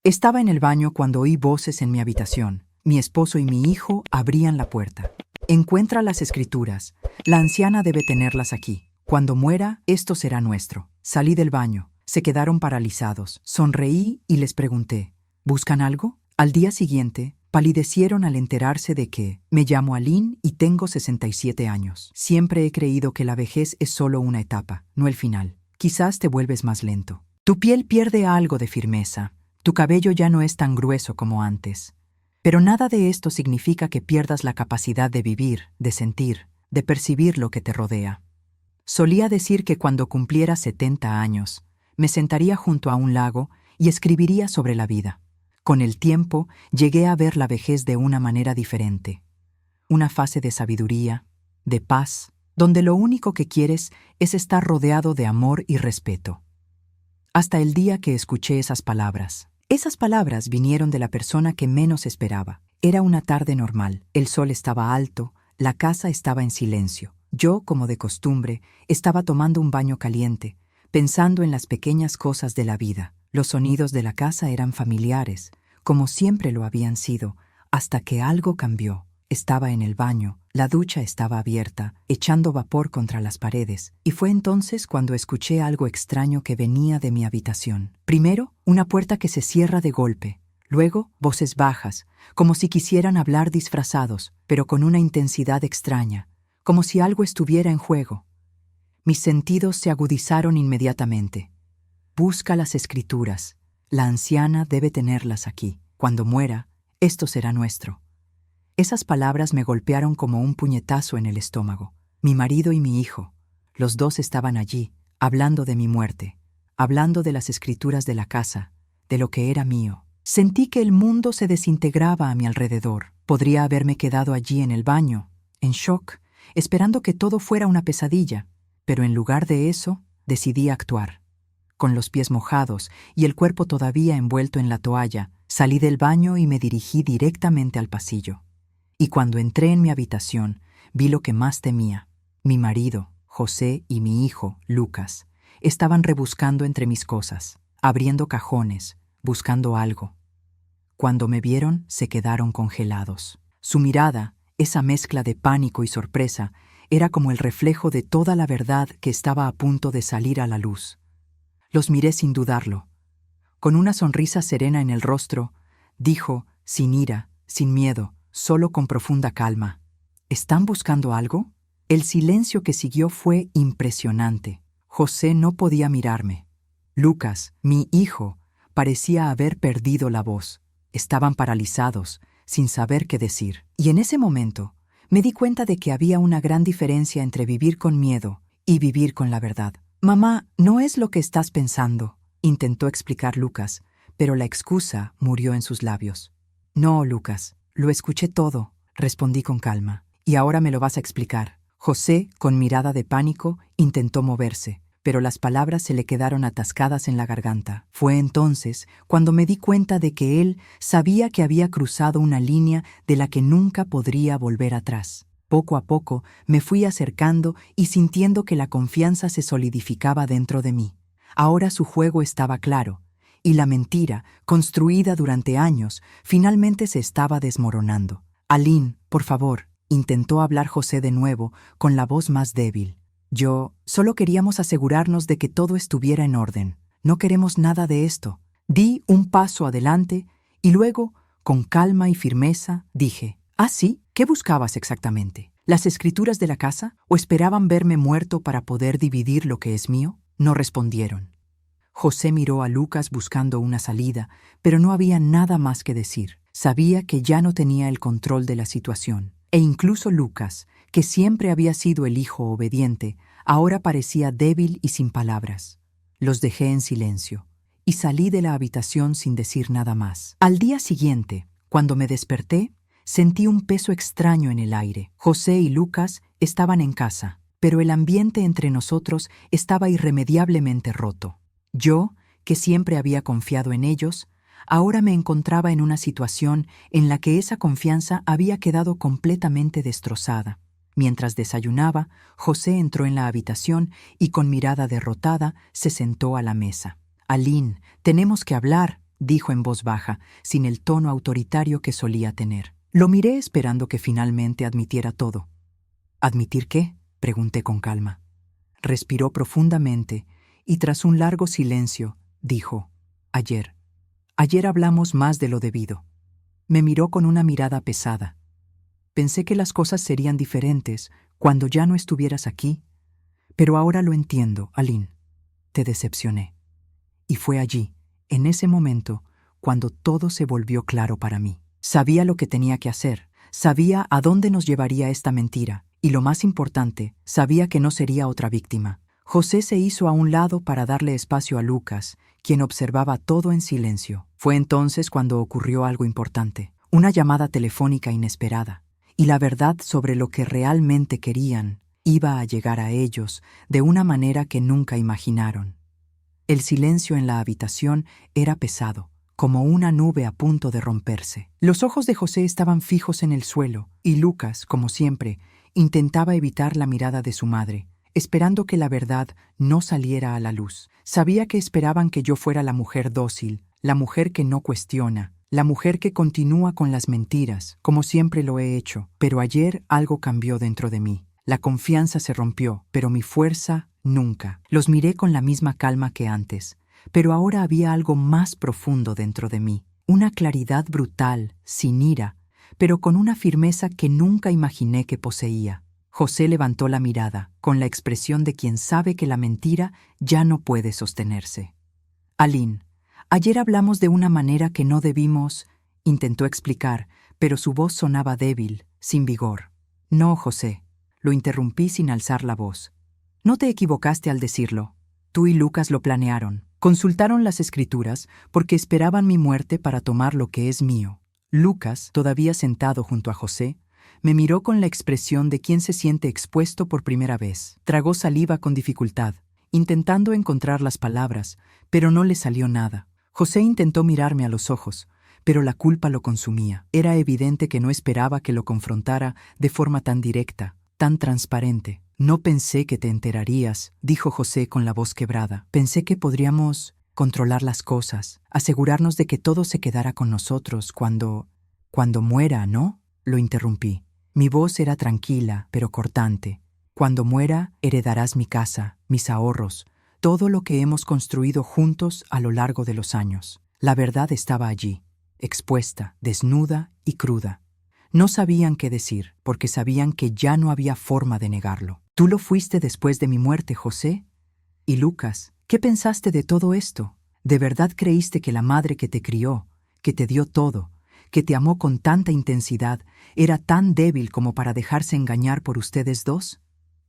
Estaba en el baño cuando oí voces en mi habitación. Mi esposo y mi hijo abrían la puerta. Encuentra las escrituras. La anciana debe tenerlas aquí. Cuando muera, esto será nuestro. Salí del baño. Se quedaron paralizados. Sonreí y les pregunté, ¿buscan algo? Al día siguiente, palidecieron al enterarse de que me llamo Aline y tengo 67 años. Siempre he creído que la vejez es solo una etapa, no el final. Quizás te vuelves más lento. Tu piel pierde algo de firmeza. Tu cabello ya no es tan grueso como antes. Pero nada de esto significa que pierdas la capacidad de vivir, de sentir, de percibir lo que te rodea. Solía decir que cuando cumpliera 70 años, me sentaría junto a un lago y escribiría sobre la vida. Con el tiempo, llegué a ver la vejez de una manera diferente. Una fase de sabiduría, de paz, donde lo único que quieres es estar rodeado de amor y respeto. Hasta el día que escuché esas palabras. Esas palabras vinieron de la persona que menos esperaba. Era una tarde normal. El sol estaba alto, la casa estaba en silencio. Yo, como de costumbre, estaba tomando un baño caliente, pensando en las pequeñas cosas de la vida. Los sonidos de la casa eran familiares, como siempre lo habían sido, hasta que algo cambió. Estaba en el baño, la ducha estaba abierta, echando vapor contra las paredes, y fue entonces cuando escuché algo extraño que venía de mi habitación. Primero, una puerta que se cierra de golpe. Luego, voces bajas, como si quisieran hablar disfrazados, pero con una intensidad extraña, como si algo estuviera en juego. Mis sentidos se agudizaron inmediatamente. Busca las escrituras. La anciana debe tenerlas aquí. Cuando muera, esto será nuestro. Esas palabras me golpearon como un puñetazo en el estómago. Mi marido y mi hijo, los dos estaban allí, hablando de mi muerte, hablando de las escrituras de la casa, de lo que era mío. Sentí que el mundo se desintegraba a mi alrededor. Podría haberme quedado allí en el baño, en shock, esperando que todo fuera una pesadilla, pero en lugar de eso, decidí actuar. Con los pies mojados y el cuerpo todavía envuelto en la toalla, salí del baño y me dirigí directamente al pasillo. Y cuando entré en mi habitación, vi lo que más temía. Mi marido, José, y mi hijo, Lucas, estaban rebuscando entre mis cosas, abriendo cajones, buscando algo. Cuando me vieron, se quedaron congelados. Su mirada, esa mezcla de pánico y sorpresa, era como el reflejo de toda la verdad que estaba a punto de salir a la luz. Los miré sin dudarlo. Con una sonrisa serena en el rostro, dijo, sin ira, sin miedo, solo con profunda calma, ¿están buscando algo? El silencio que siguió fue impresionante. José no podía mirarme. Lucas, mi hijo, parecía haber perdido la voz. Estaban paralizados, sin saber qué decir. Y en ese momento, me di cuenta de que había una gran diferencia entre vivir con miedo y vivir con la verdad. Mamá, no es lo que estás pensando, intentó explicar Lucas, pero la excusa murió en sus labios. No, Lucas. Lo escuché todo, respondí con calma. Y ahora me lo vas a explicar. José, con mirada de pánico, intentó moverse, pero las palabras se le quedaron atascadas en la garganta. Fue entonces cuando me di cuenta de que él sabía que había cruzado una línea de la que nunca podría volver atrás. Poco a poco me fui acercando y sintiendo que la confianza se solidificaba dentro de mí. Ahora su juego estaba claro. Y la mentira, construida durante años, finalmente se estaba desmoronando. Aline, por favor, intentó hablar José de nuevo, con la voz más débil. Solo queríamos asegurarnos de que todo estuviera en orden. No queremos nada de esto. Di un paso adelante y luego, con calma y firmeza, dije, ¿ah, sí? ¿Qué buscabas exactamente? ¿Las escrituras de la casa? ¿O esperaban verme muerto para poder dividir lo que es mío? No respondieron. José miró a Lucas buscando una salida, pero no había nada más que decir. Sabía que ya no tenía el control de la situación. E incluso Lucas, que siempre había sido el hijo obediente, ahora parecía débil y sin palabras. Los dejé en silencio, y salí de la habitación sin decir nada más. Al día siguiente, cuando me desperté, sentí un peso extraño en el aire. José y Lucas estaban en casa, pero el ambiente entre nosotros estaba irremediablemente roto. Yo, que siempre había confiado en ellos, ahora me encontraba en una situación en la que esa confianza había quedado completamente destrozada. Mientras desayunaba, José entró en la habitación y con mirada derrotada se sentó a la mesa. «Aline, tenemos que hablar», dijo en voz baja, sin el tono autoritario que solía tener. Lo miré esperando que finalmente admitiera todo. ¿Admitir qué?, pregunté con calma. Respiró profundamente y tras un largo silencio, dijo, Ayer hablamos más de lo debido. Me miró con una mirada pesada. Pensé que las cosas serían diferentes cuando ya no estuvieras aquí, pero ahora lo entiendo, Aline. Te decepcioné. Y fue allí, en ese momento, cuando todo se volvió claro para mí. Sabía lo que tenía que hacer, sabía a dónde nos llevaría esta mentira, y lo más importante, sabía que no sería otra víctima. José se hizo a un lado para darle espacio a Lucas, quien observaba todo en silencio. Fue entonces cuando ocurrió algo importante, una llamada telefónica inesperada, y la verdad sobre lo que realmente querían iba a llegar a ellos de una manera que nunca imaginaron. El silencio en la habitación era pesado, como una nube a punto de romperse. Los ojos de José estaban fijos en el suelo, y Lucas, como siempre, intentaba evitar la mirada de su madre, esperando que la verdad no saliera a la luz. Sabía que esperaban que yo fuera la mujer dócil, la mujer que no cuestiona, la mujer que continúa con las mentiras, como siempre lo he hecho. Pero ayer algo cambió dentro de mí. La confianza se rompió, pero mi fuerza nunca. Los miré con la misma calma que antes, pero ahora había algo más profundo dentro de mí. Una claridad brutal, sin ira, pero con una firmeza que nunca imaginé que poseía. José levantó la mirada, con la expresión de quien sabe que la mentira ya no puede sostenerse. Aline, ayer hablamos de una manera que no debimos, intentó explicar, pero su voz sonaba débil, sin vigor. No, José, lo interrumpí sin alzar la voz. No te equivocaste al decirlo. Tú y Lucas lo planearon. Consultaron las escrituras porque esperaban mi muerte para tomar lo que es mío. Lucas, todavía sentado junto a José, me miró con la expresión de quien se siente expuesto por primera vez. Tragó saliva con dificultad, intentando encontrar las palabras, pero no le salió nada. José intentó mirarme a los ojos, pero la culpa lo consumía. Era evidente que no esperaba que lo confrontara de forma tan directa, tan transparente. No pensé que te enterarías, dijo José con la voz quebrada. Pensé que podríamos controlar las cosas, asegurarnos de que todo se quedara con nosotros cuando muera, ¿no? Lo interrumpí. Mi voz era tranquila, pero cortante. Cuando muera, heredarás mi casa, mis ahorros, todo lo que hemos construido juntos a lo largo de los años. La verdad estaba allí, expuesta, desnuda y cruda. No sabían qué decir, porque sabían que ya no había forma de negarlo. Tú lo fuiste después de mi muerte, José. Y Lucas, ¿qué pensaste de todo esto? ¿De verdad creíste que la madre que te crió, que te dio todo, que te amó con tanta intensidad, era tan débil como para dejarse engañar por ustedes dos?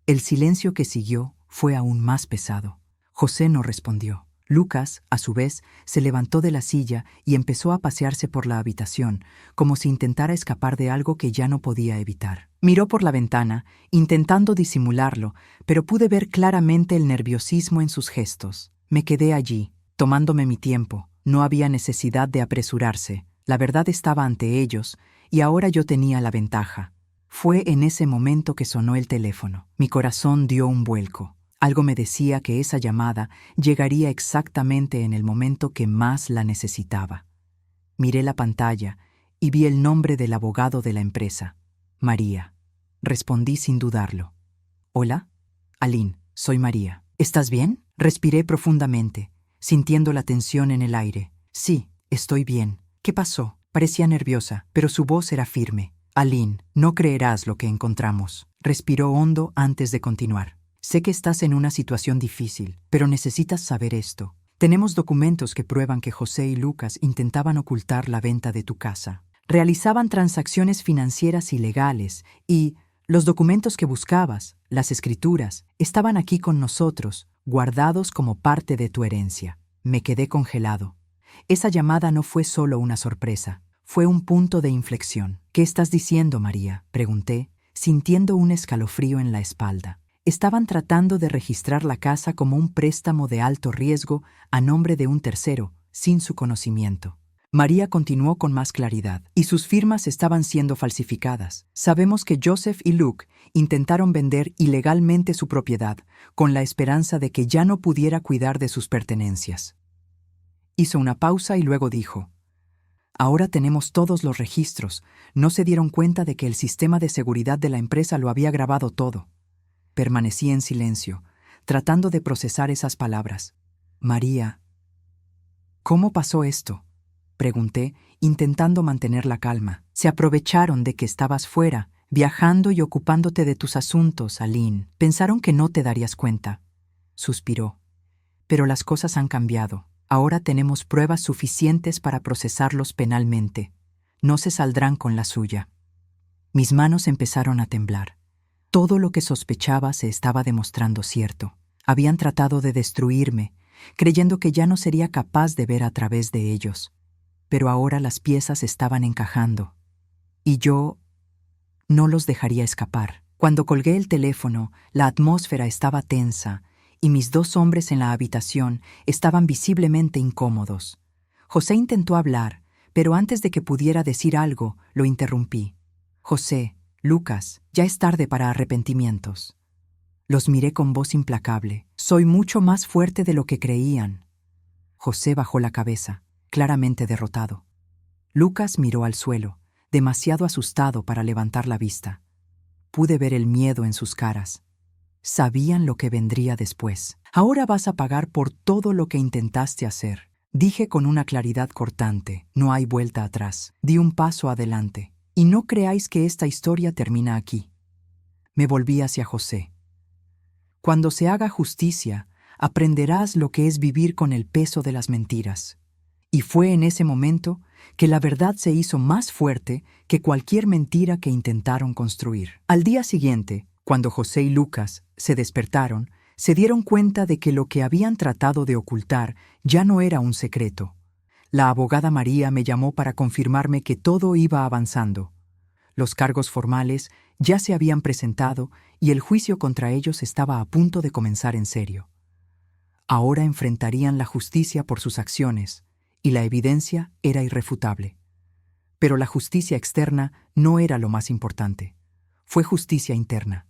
El silencio que siguió fue aún más pesado. José no respondió. Lucas, a su vez, se levantó de la silla y empezó a pasearse por la habitación, como si intentara escapar de algo que ya no podía evitar. Miró por la ventana, intentando disimularlo, pero pude ver claramente el nerviosismo en sus gestos. Me quedé allí, tomándome mi tiempo. No había necesidad de apresurarse. La verdad estaba ante ellos, y ahora yo tenía la ventaja. Fue en ese momento que sonó el teléfono. Mi corazón dio un vuelco. Algo me decía que esa llamada llegaría exactamente en el momento que más la necesitaba. Miré la pantalla y vi el nombre del abogado de la empresa. María. Respondí sin dudarlo. ¿Hola? Aline, soy María. ¿Estás bien? Respiré profundamente, sintiendo la tensión en el aire. Sí, estoy bien. ¿Qué pasó? Parecía nerviosa, pero su voz era firme. Aline, no creerás lo que encontramos. Respiró hondo antes de continuar. Sé que estás en una situación difícil, pero necesitas saber esto. Tenemos documentos que prueban que José y Lucas intentaban ocultar la venta de tu casa. Realizaban transacciones financieras ilegales y los documentos que buscabas, las escrituras, estaban aquí con nosotros, guardados como parte de tu herencia. Me quedé congelado. Esa llamada no fue solo una sorpresa, fue un punto de inflexión. ¿Qué estás diciendo, María?, pregunté, sintiendo un escalofrío en la espalda. Estaban tratando de registrar la casa como un préstamo de alto riesgo a nombre de un tercero, sin su conocimiento. María continuó con más claridad, y sus firmas estaban siendo falsificadas. Sabemos que Joseph y Luke intentaron vender ilegalmente su propiedad, con la esperanza de que ya no pudiera cuidar de sus pertenencias. Hizo una pausa y luego dijo: Ahora tenemos todos los registros. No se dieron cuenta de que el sistema de seguridad de la empresa lo había grabado todo. Permanecí en silencio, tratando de procesar esas palabras. María. ¿Cómo pasó esto?, pregunté, intentando mantener la calma. Se aprovecharon de que estabas fuera, viajando y ocupándote de tus asuntos, Aline. Pensaron que no te darías cuenta. Suspiró. Pero las cosas han cambiado. Ahora tenemos pruebas suficientes para procesarlos penalmente. No se saldrán con la suya. Mis manos empezaron a temblar. Todo lo que sospechaba se estaba demostrando cierto. Habían tratado de destruirme, creyendo que ya no sería capaz de ver a través de ellos. Pero ahora las piezas estaban encajando. Y yo no los dejaría escapar. Cuando colgué el teléfono, la atmósfera estaba tensa, y mis 2 hombres en la habitación estaban visiblemente incómodos. José intentó hablar, pero antes de que pudiera decir algo, lo interrumpí. José, Lucas, ya es tarde para arrepentimientos. Los miré con voz implacable. Soy mucho más fuerte de lo que creían. José bajó la cabeza, claramente derrotado. Lucas miró al suelo, demasiado asustado para levantar la vista. Pude ver el miedo en sus caras. Sabían lo que vendría después. Ahora vas a pagar por todo lo que intentaste hacer. Dije con una claridad cortante. No hay vuelta atrás. Di un paso adelante. Y no creáis que esta historia termina aquí. Me volví hacia José. Cuando se haga justicia, aprenderás lo que es vivir con el peso de las mentiras. Y fue en ese momento que la verdad se hizo más fuerte que cualquier mentira que intentaron construir. Al día siguiente, cuando José y Lucas se despertaron, se dieron cuenta de que lo que habían tratado de ocultar ya no era un secreto. La abogada María me llamó para confirmarme que todo iba avanzando. Los cargos formales ya se habían presentado y el juicio contra ellos estaba a punto de comenzar en serio. Ahora enfrentarían la justicia por sus acciones, y la evidencia era irrefutable. Pero la justicia externa no era lo más importante. Fue justicia interna.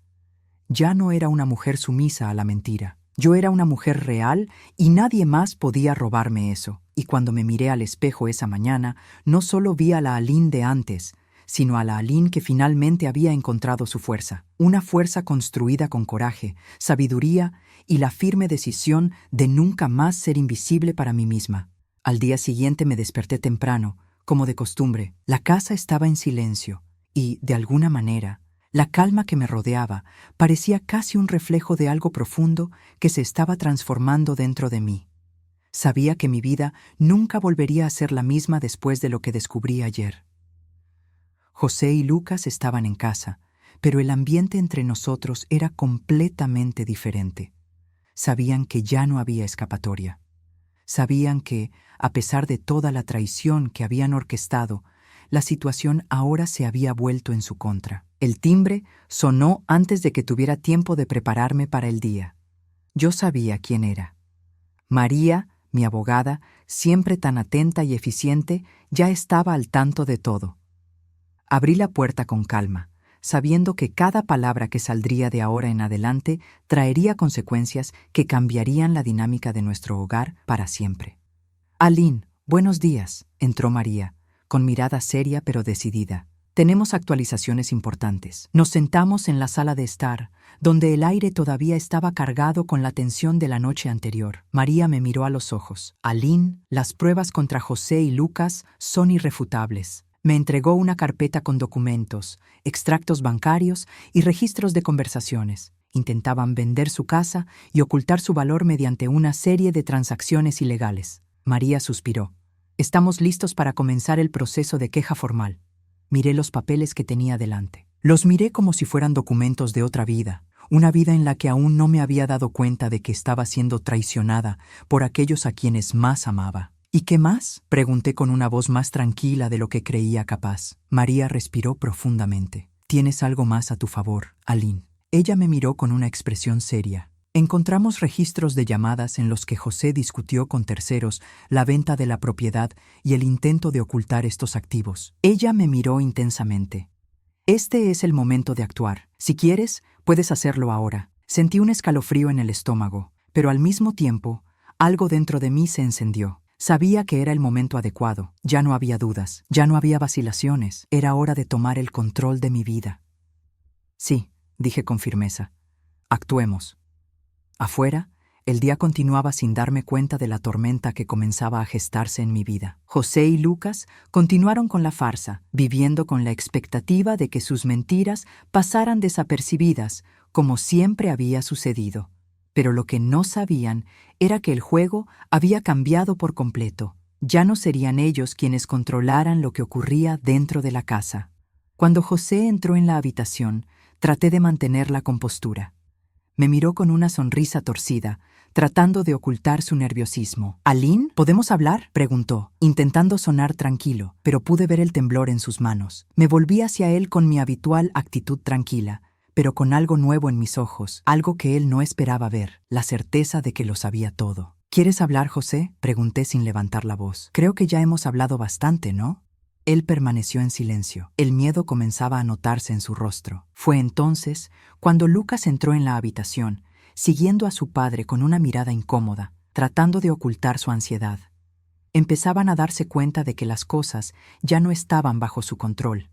Ya no era una mujer sumisa a la mentira. Yo era una mujer real y nadie más podía robarme eso. Y cuando me miré al espejo esa mañana, no solo vi a la Aline de antes, sino a la Aline que finalmente había encontrado su fuerza. Una fuerza construida con coraje, sabiduría y la firme decisión de nunca más ser invisible para mí misma. Al día siguiente me desperté temprano, como de costumbre. La casa estaba en silencio y, de alguna manera, la calma que me rodeaba parecía casi un reflejo de algo profundo que se estaba transformando dentro de mí. Sabía que mi vida nunca volvería a ser la misma después de lo que descubrí ayer. José y Lucas estaban en casa, pero el ambiente entre nosotros era completamente diferente. Sabían que ya no había escapatoria. Sabían que, a pesar de toda la traición que habían orquestado, la situación ahora se había vuelto en su contra. El timbre sonó antes de que tuviera tiempo de prepararme para el día. Yo sabía quién era. María, mi abogada, siempre tan atenta y eficiente, ya estaba al tanto de todo. Abrí la puerta con calma, sabiendo que cada palabra que saldría de ahora en adelante traería consecuencias que cambiarían la dinámica de nuestro hogar para siempre. Aline, buenos días, entró María, con mirada seria pero decidida. Tenemos actualizaciones importantes. Nos sentamos en la sala de estar, donde el aire todavía estaba cargado con la tensión de la noche anterior. María me miró a los ojos. Aline, las pruebas contra José y Lucas son irrefutables. Me entregó una carpeta con documentos, extractos bancarios y registros de conversaciones. Intentaban vender su casa y ocultar su valor mediante una serie de transacciones ilegales. María suspiró. Estamos listos para comenzar el proceso de queja formal. Miré los papeles que tenía delante. Los miré como si fueran documentos de otra vida, una vida en la que aún no me había dado cuenta de que estaba siendo traicionada por aquellos a quienes más amaba. ¿Y qué más?, pregunté con una voz más tranquila de lo que creía capaz. María respiró profundamente. Tienes algo más a tu favor, Aline. Ella me miró con una expresión seria. Encontramos registros de llamadas en los que José discutió con terceros la venta de la propiedad y el intento de ocultar estos activos. Ella me miró intensamente. Este es el momento de actuar. Si quieres, puedes hacerlo ahora. Sentí un escalofrío en el estómago, pero al mismo tiempo, algo dentro de mí se encendió. Sabía que era el momento adecuado. Ya no había dudas, ya no había vacilaciones. Era hora de tomar el control de mi vida. Sí, dije con firmeza. Actuemos. Afuera, el día continuaba sin darme cuenta de la tormenta que comenzaba a gestarse en mi vida. José y Lucas continuaron con la farsa, viviendo con la expectativa de que sus mentiras pasaran desapercibidas, como siempre había sucedido. Pero lo que no sabían era que el juego había cambiado por completo. Ya no serían ellos quienes controlaran lo que ocurría dentro de la casa. Cuando José entró en la habitación, traté de mantener la compostura. Me miró con una sonrisa torcida, tratando de ocultar su nerviosismo. «¿Aline, podemos hablar?», preguntó, intentando sonar tranquilo, pero pude ver el temblor en sus manos. Me volví hacia él con mi habitual actitud tranquila, pero con algo nuevo en mis ojos, algo que él no esperaba ver, la certeza de que lo sabía todo. «¿Quieres hablar, José?», pregunté sin levantar la voz. «Creo que ya hemos hablado bastante, ¿no?». Él permaneció en silencio. El miedo comenzaba a notarse en su rostro. Fue entonces cuando Lucas entró en la habitación, siguiendo a su padre con una mirada incómoda, tratando de ocultar su ansiedad. Empezaban a darse cuenta de que las cosas ya no estaban bajo su control.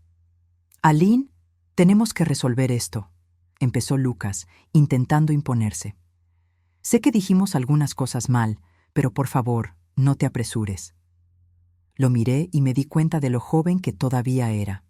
«Aline, tenemos que resolver esto», empezó Lucas, intentando imponerse. «Sé que dijimos algunas cosas mal, pero por favor, no te apresures». Lo miré y me di cuenta de lo joven que todavía era.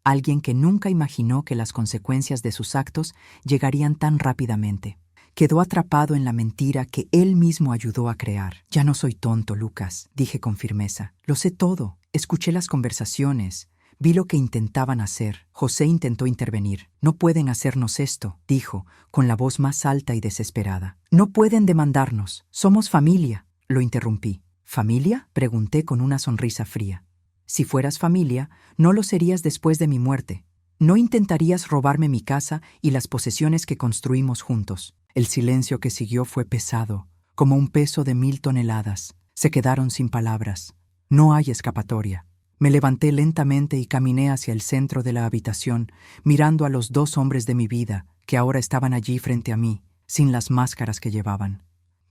Alguien que nunca imaginó que las consecuencias de sus actos llegarían tan rápidamente. Quedó atrapado en la mentira que él mismo ayudó a crear. «Ya no soy tonto, Lucas», dije con firmeza. «Lo sé todo. Escuché las conversaciones. Vi lo que intentaban hacer». José intentó intervenir. «No pueden hacernos esto», dijo, con la voz más alta y desesperada. «No pueden demandarnos. Somos familia», lo interrumpí. «¿Familia?», pregunté con una sonrisa fría. «Si fueras familia, no lo serías después de mi muerte. No intentarías robarme mi casa y las posesiones que construimos juntos». El silencio que siguió fue pesado, como un peso de 1000 toneladas. Se quedaron sin palabras. No hay escapatoria. Me levanté lentamente y caminé hacia el centro de la habitación, mirando a los 2 hombres de mi vida, que ahora estaban allí frente a mí, sin las máscaras que llevaban.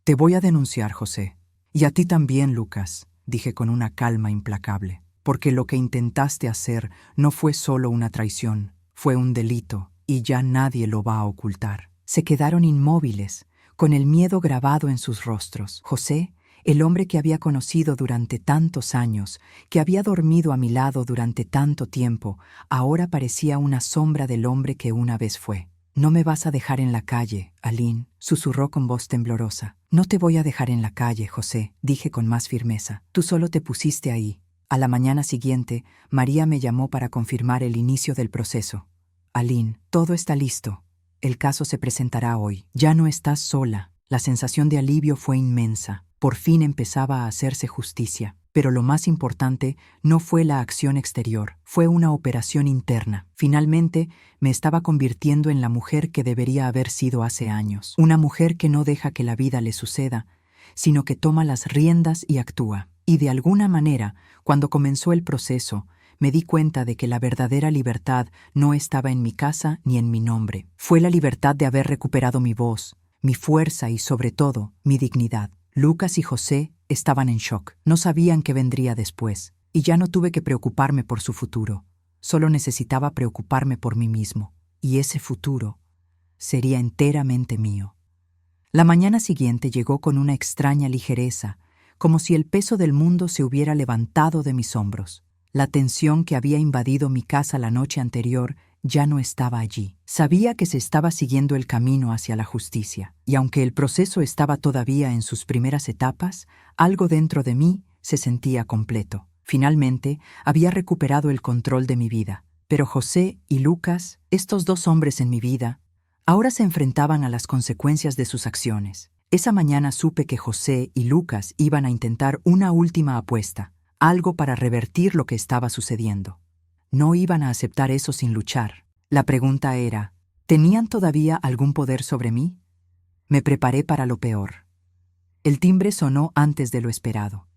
«Te voy a denunciar, José. Y a ti también, Lucas», dije con una calma implacable, «porque lo que intentaste hacer no fue solo una traición, fue un delito, y ya nadie lo va a ocultar». Se quedaron inmóviles, con el miedo grabado en sus rostros. José, el hombre que había conocido durante tantos años, que había dormido a mi lado durante tanto tiempo, ahora parecía una sombra del hombre que una vez fue. «No me vas a dejar en la calle, Aline», susurró con voz temblorosa. «No te voy a dejar en la calle, José», dije con más firmeza. «Tú solo te pusiste ahí». A la mañana siguiente, María me llamó para confirmar el inicio del proceso. «Aline, todo está listo. El caso se presentará hoy. Ya no estás sola». La sensación de alivio fue inmensa. Por fin empezaba a hacerse justicia. Pero lo más importante no fue la acción exterior, fue una operación interna. Finalmente, me estaba convirtiendo en la mujer que debería haber sido hace años. Una mujer que no deja que la vida le suceda, sino que toma las riendas y actúa. Y de alguna manera, cuando comenzó el proceso, me di cuenta de que la verdadera libertad no estaba en mi casa ni en mi nombre. Fue la libertad de haber recuperado mi voz, mi fuerza y, sobre todo, mi dignidad. Lucas y José estaban en shock. No sabían qué vendría después, y ya no tuve que preocuparme por su futuro. Solo necesitaba preocuparme por mí mismo, y ese futuro sería enteramente mío. La mañana siguiente llegó con una extraña ligereza, como si el peso del mundo se hubiera levantado de mis hombros. La tensión que había invadido mi casa la noche anterior ya no estaba allí. Sabía que se estaba siguiendo el camino hacia la justicia, y aunque el proceso estaba todavía en sus primeras etapas, algo dentro de mí se sentía completo. Finalmente, había recuperado el control de mi vida. Pero José y Lucas, estos 2 hombres en mi vida, ahora se enfrentaban a las consecuencias de sus acciones. Esa mañana supe que José y Lucas iban a intentar una última apuesta, algo para revertir lo que estaba sucediendo. No iban a aceptar eso sin luchar. La pregunta era, ¿tenían todavía algún poder sobre mí? Me preparé para lo peor. El timbre sonó antes de lo esperado.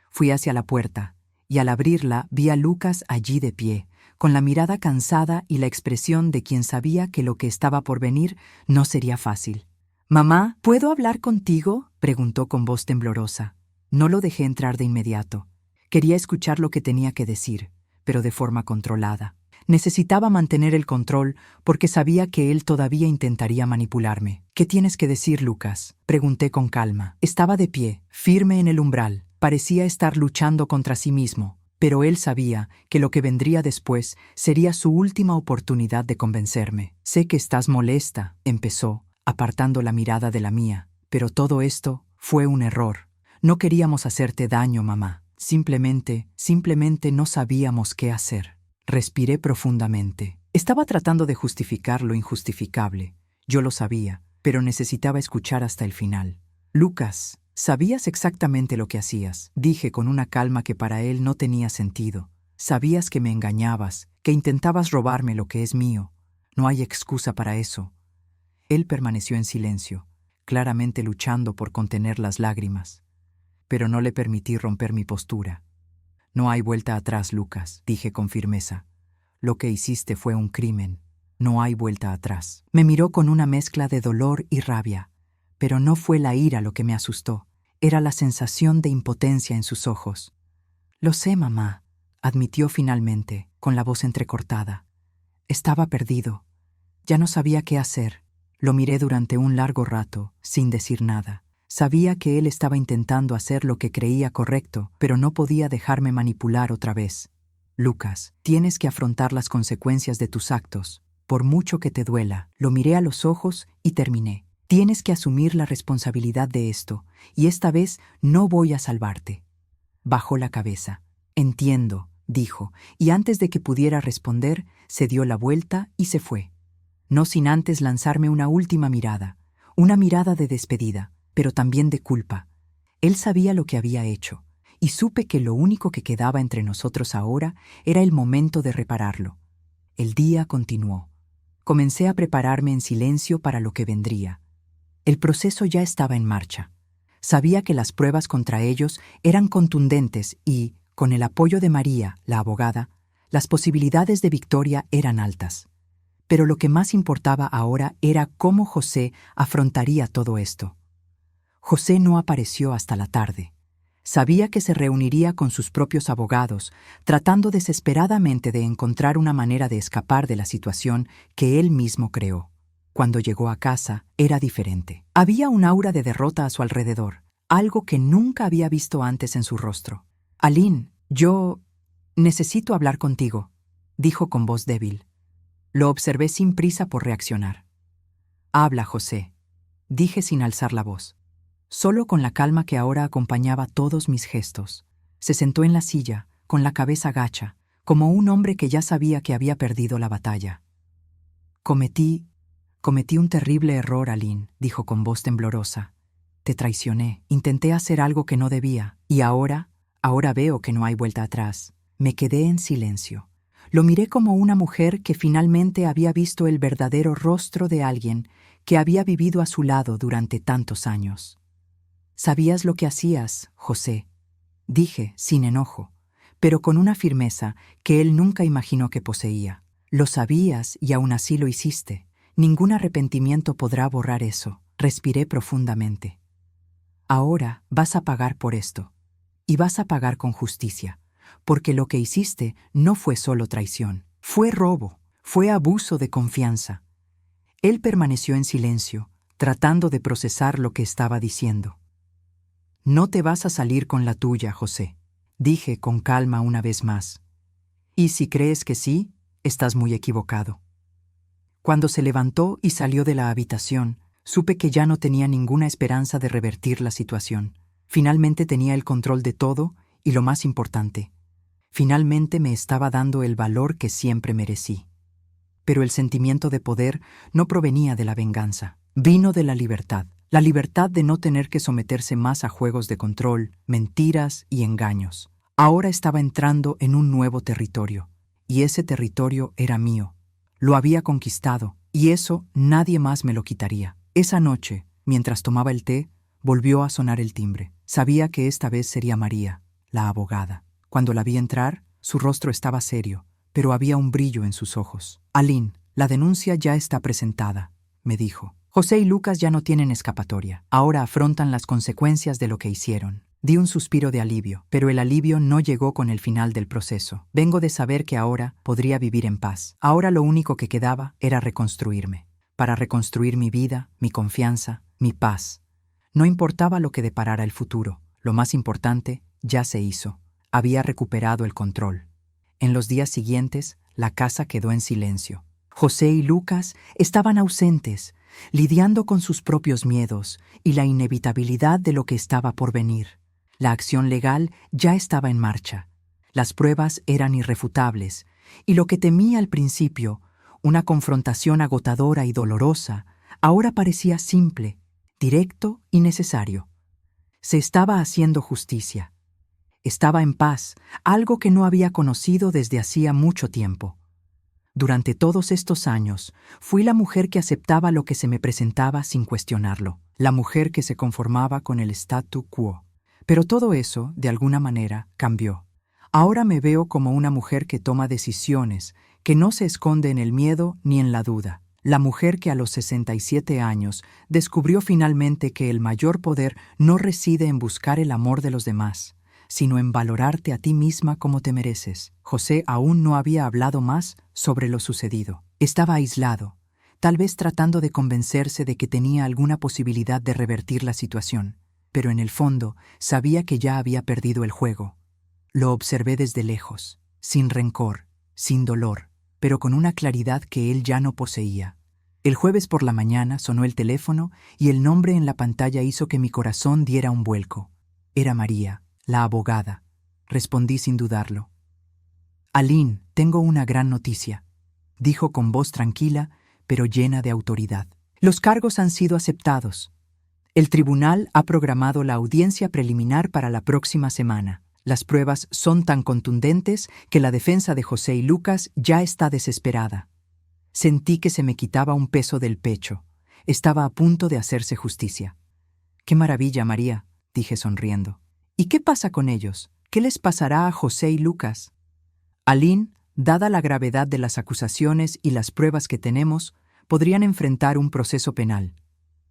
Fui hacia la puerta, y al abrirla vi a Lucas allí de pie, con la mirada cansada y la expresión de quien sabía que lo que estaba por venir no sería fácil. «Mamá, ¿puedo hablar contigo?», preguntó con voz temblorosa. No lo dejé entrar de inmediato. Quería escuchar lo que tenía que decir, pero de forma controlada. Necesitaba mantener el control porque sabía que él todavía intentaría manipularme. ¿Qué tienes que decir, Lucas?, pregunté con calma. Estaba de pie, firme en el umbral. Parecía estar luchando contra sí mismo, pero él sabía que lo que vendría después sería su última oportunidad de convencerme. Sé que estás molesta, empezó, apartando la mirada de la mía, pero todo esto fue un error. No queríamos hacerte daño, mamá. Simplemente no sabíamos qué hacer. Respiré profundamente. Estaba tratando de justificar lo injustificable. Yo lo sabía, pero necesitaba escuchar hasta el final. Lucas, sabías exactamente lo que hacías, dije con una calma que para él no tenía sentido. Sabías que me engañabas, que intentabas robarme lo que es mío. No hay excusa para eso. Él permaneció en silencio, claramente luchando por contener las lágrimas. Pero no le permití romper mi postura. No hay vuelta atrás, Lucas, dije con firmeza. Lo que hiciste fue un crimen. No hay vuelta atrás. Me miró con una mezcla de dolor y rabia, pero no fue la ira lo que me asustó. Era la sensación de impotencia en sus ojos. Lo sé, mamá, admitió finalmente, con la voz entrecortada. Estaba perdido. Ya no sabía qué hacer. Lo miré durante un largo rato, sin decir nada. Sabía que él estaba intentando hacer lo que creía correcto, pero no podía dejarme manipular otra vez. Lucas, tienes que afrontar las consecuencias de tus actos, por mucho que te duela. Lo miré a los ojos y terminé. Tienes que asumir la responsabilidad de esto, y esta vez no voy a salvarte. Bajó la cabeza. Entiendo, dijo, y antes de que pudiera responder, se dio la vuelta y se fue. No sin antes lanzarme una última mirada, una mirada de despedida, pero también de culpa. Él sabía lo que había hecho, y supe que lo único que quedaba entre nosotros ahora era el momento de repararlo. El día continuó. Comencé a prepararme en silencio para lo que vendría. El proceso ya estaba en marcha. Sabía que las pruebas contra ellos eran contundentes y, con el apoyo de María, la abogada, las posibilidades de victoria eran altas. Pero lo que más importaba ahora era cómo José afrontaría todo esto. José no apareció hasta la tarde. Sabía que se reuniría con sus propios abogados, tratando desesperadamente de encontrar una manera de escapar de la situación que él mismo creó. Cuando llegó a casa, era diferente. Había un aura de derrota a su alrededor, algo que nunca había visto antes en su rostro. «Aline, yo necesito hablar contigo», dijo con voz débil. Lo observé sin prisa por reaccionar. «Habla, José», dije sin alzar la voz. Solo con la calma que ahora acompañaba todos mis gestos. Se sentó en la silla, con la cabeza gacha, como un hombre que ya sabía que había perdido la batalla. Cometí un terrible error, Aline, dijo con voz temblorosa. Te traicioné, intenté hacer algo que no debía, y ahora veo que no hay vuelta atrás. Me quedé en silencio. Lo miré como una mujer que finalmente había visto el verdadero rostro de alguien que había vivido a su lado durante tantos años. «Sabías lo que hacías, José», dije, sin enojo, pero con una firmeza que él nunca imaginó que poseía. «Lo sabías y aún así lo hiciste. Ningún arrepentimiento podrá borrar eso». Respiré profundamente. «Ahora vas a pagar por esto. Y vas a pagar con justicia, porque lo que hiciste no fue solo traición. Fue robo, fue abuso de confianza». Él permaneció en silencio, tratando de procesar lo que estaba diciendo. «No te vas a salir con la tuya, José», dije con calma una vez más. «Y si crees que sí, estás muy equivocado». Cuando se levantó y salió de la habitación, supe que ya no tenía ninguna esperanza de revertir la situación. Finalmente tenía el control de todo y, lo más importante, finalmente me estaba dando el valor que siempre merecí. Pero el sentimiento de poder no provenía de la venganza, vino de la libertad de no tener que someterse más a juegos de control, mentiras y engaños. Ahora estaba entrando en un nuevo territorio, y ese territorio era mío. Lo había conquistado, y eso nadie más me lo quitaría. Esa noche, mientras tomaba el té, volvió a sonar el timbre. Sabía que esta vez sería María, la abogada. Cuando la vi entrar, su rostro estaba serio, pero había un brillo en sus ojos. «Aline, la denuncia ya está presentada», me dijo. «José y Lucas ya no tienen escapatoria. Ahora afrontan las consecuencias de lo que hicieron». Di un suspiro de alivio, pero el alivio no llegó con el final del proceso. Vengo de saber que ahora podría vivir en paz. Ahora lo único que quedaba era reconstruirme. Para reconstruir mi vida, mi confianza, mi paz. No importaba lo que deparara el futuro. Lo más importante ya se hizo. Había recuperado el control. En los días siguientes, la casa quedó en silencio. José y Lucas estaban ausentes, lidiando con sus propios miedos y la inevitabilidad de lo que estaba por venir. La acción legal ya estaba en marcha. Las pruebas eran irrefutables, y lo que temía al principio, una confrontación agotadora y dolorosa, ahora parecía simple, directo y necesario. Se estaba haciendo justicia. Estaba en paz, algo que no había conocido desde hacía mucho tiempo. Durante todos estos años, fui la mujer que aceptaba lo que se me presentaba sin cuestionarlo, la mujer que se conformaba con el statu quo. Pero todo eso, de alguna manera, cambió. Ahora me veo como una mujer que toma decisiones, que no se esconde en el miedo ni en la duda. La mujer que a los 67 años descubrió finalmente que el mayor poder no reside en buscar el amor de los demás, sino en valorarte a ti misma como te mereces. José aún no había hablado más sobre lo sucedido. Estaba aislado, tal vez tratando de convencerse de que tenía alguna posibilidad de revertir la situación, pero en el fondo sabía que ya había perdido el juego. Lo observé desde lejos, sin rencor, sin dolor, pero con una claridad que él ya no poseía. El jueves por la mañana sonó el teléfono y el nombre en la pantalla hizo que mi corazón diera un vuelco. Era María, la abogada. Respondí sin dudarlo. «Aline, tengo una gran noticia», dijo con voz tranquila, pero llena de autoridad. «Los cargos han sido aceptados. El tribunal ha programado la audiencia preliminar para la próxima semana. Las pruebas son tan contundentes que la defensa de José y Lucas ya está desesperada». Sentí que se me quitaba un peso del pecho. Estaba a punto de hacerse justicia. «Qué maravilla, María», dije sonriendo. «¿Y qué pasa con ellos? ¿Qué les pasará a José y Lucas?» «Aline, dada la gravedad de las acusaciones y las pruebas que tenemos, podrían enfrentar un proceso penal».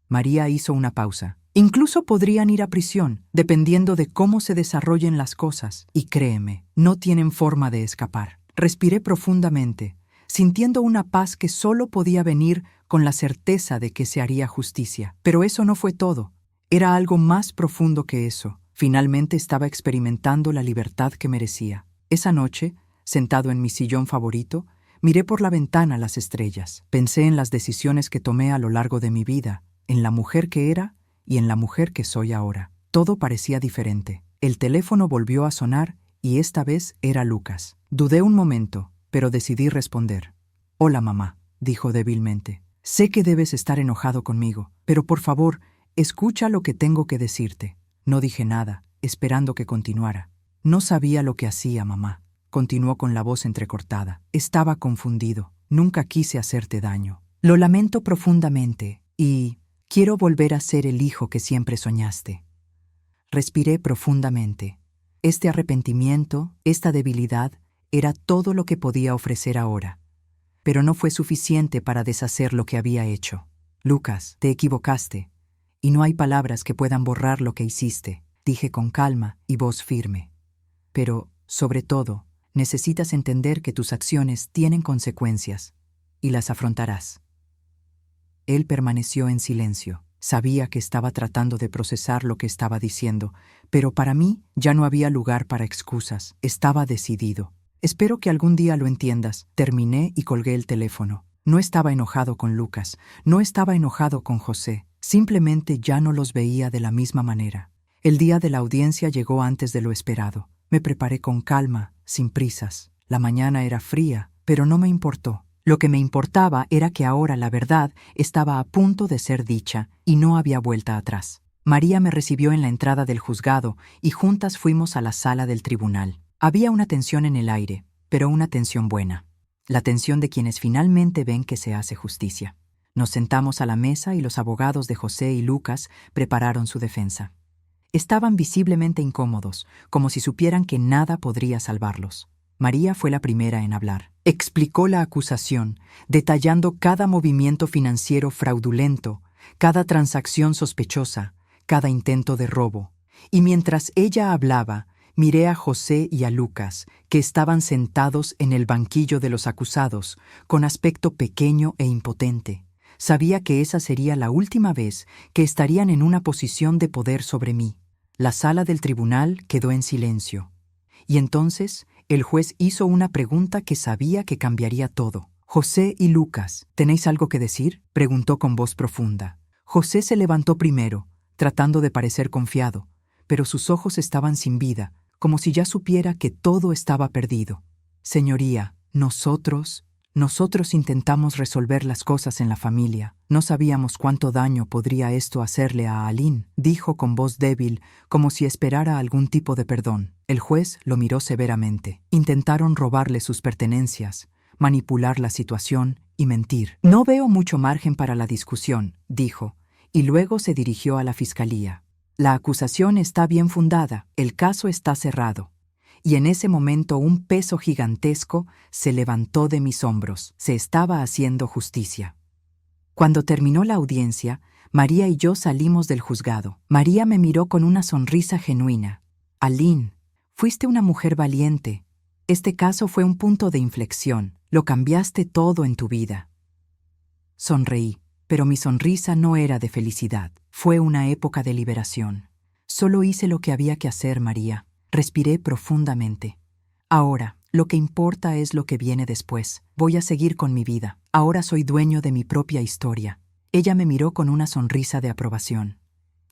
María hizo una pausa. «Incluso podrían ir a prisión, dependiendo de cómo se desarrollen las cosas. Y créeme, no tienen forma de escapar». Respiré profundamente, sintiendo una paz que solo podía venir con la certeza de que se haría justicia. Pero eso no fue todo. Era algo más profundo que eso. Finalmente estaba experimentando la libertad que merecía. Esa noche, sentado en mi sillón favorito, miré por la ventana las estrellas. Pensé en las decisiones que tomé a lo largo de mi vida, en la mujer que era y en la mujer que soy ahora. Todo parecía diferente. El teléfono volvió a sonar y esta vez era Lucas. Dudé un momento, pero decidí responder. «Hola, mamá», dijo débilmente. «Sé que debes estar enojado conmigo, pero por favor, escucha lo que tengo que decirte». No dije nada, esperando que continuara. «No sabía lo que hacía, mamá», continuó con la voz entrecortada. «Estaba confundido. Nunca quise hacerte daño. Lo lamento profundamente y quiero volver a ser el hijo que siempre soñaste». Respiré profundamente. Este arrepentimiento, esta debilidad, era todo lo que podía ofrecer ahora. Pero no fue suficiente para deshacer lo que había hecho. «Lucas, te equivocaste, y no hay palabras que puedan borrar lo que hiciste», dije con calma y voz firme. «Pero, sobre todo, necesitas entender que tus acciones tienen consecuencias, y las afrontarás». Él permaneció en silencio. Sabía que estaba tratando de procesar lo que estaba diciendo, pero para mí ya no había lugar para excusas. Estaba decidido. «Espero que algún día lo entiendas». Terminé y colgué el teléfono. No estaba enojado con Lucas, no estaba enojado con José. Simplemente ya no los veía de la misma manera. El día de la audiencia llegó antes de lo esperado. Me preparé con calma, sin prisas. La mañana era fría, pero no me importó. Lo que me importaba era que ahora la verdad estaba a punto de ser dicha y no había vuelta atrás. María me recibió en la entrada del juzgado y juntas fuimos a la sala del tribunal. Había una tensión en el aire, pero una tensión buena. La tensión de quienes finalmente ven que se hace justicia. Nos sentamos a la mesa y los abogados de José y Lucas prepararon su defensa. Estaban visiblemente incómodos, como si supieran que nada podría salvarlos. María fue la primera en hablar. Explicó la acusación, detallando cada movimiento financiero fraudulento, cada transacción sospechosa, cada intento de robo. Y mientras ella hablaba, miré a José y a Lucas, que estaban sentados en el banquillo de los acusados, con aspecto pequeño e impotente. Sabía que esa sería la última vez que estarían en una posición de poder sobre mí. La sala del tribunal quedó en silencio. Y entonces el juez hizo una pregunta que sabía que cambiaría todo. «José y Lucas, ¿tenéis algo que decir?», preguntó con voz profunda. José se levantó primero, tratando de parecer confiado, pero sus ojos estaban sin vida, como si ya supiera que todo estaba perdido. «Señoría, nosotros intentamos resolver las cosas en la familia. No sabíamos cuánto daño podría esto hacerle a Aline», dijo con voz débil, como si esperara algún tipo de perdón. El juez lo miró severamente. «Intentaron robarle sus pertenencias, manipular la situación y mentir. No veo mucho margen para la discusión», dijo, y luego se dirigió a la fiscalía. «La acusación está bien fundada, el caso está cerrado». Y en ese momento un peso gigantesco se levantó de mis hombros. Se estaba haciendo justicia. Cuando terminó la audiencia, María y yo salimos del juzgado. María me miró con una sonrisa genuina. «Aline, fuiste una mujer valiente. Este caso fue un punto de inflexión. Lo cambiaste todo en tu vida». Sonreí, pero mi sonrisa no era de felicidad. Fue una época de liberación. Solo hice lo que había que hacer, María. Respiré profundamente. Ahora, lo que importa es lo que viene después. Voy a seguir con mi vida. Ahora soy dueño de mi propia historia. Ella me miró con una sonrisa de aprobación.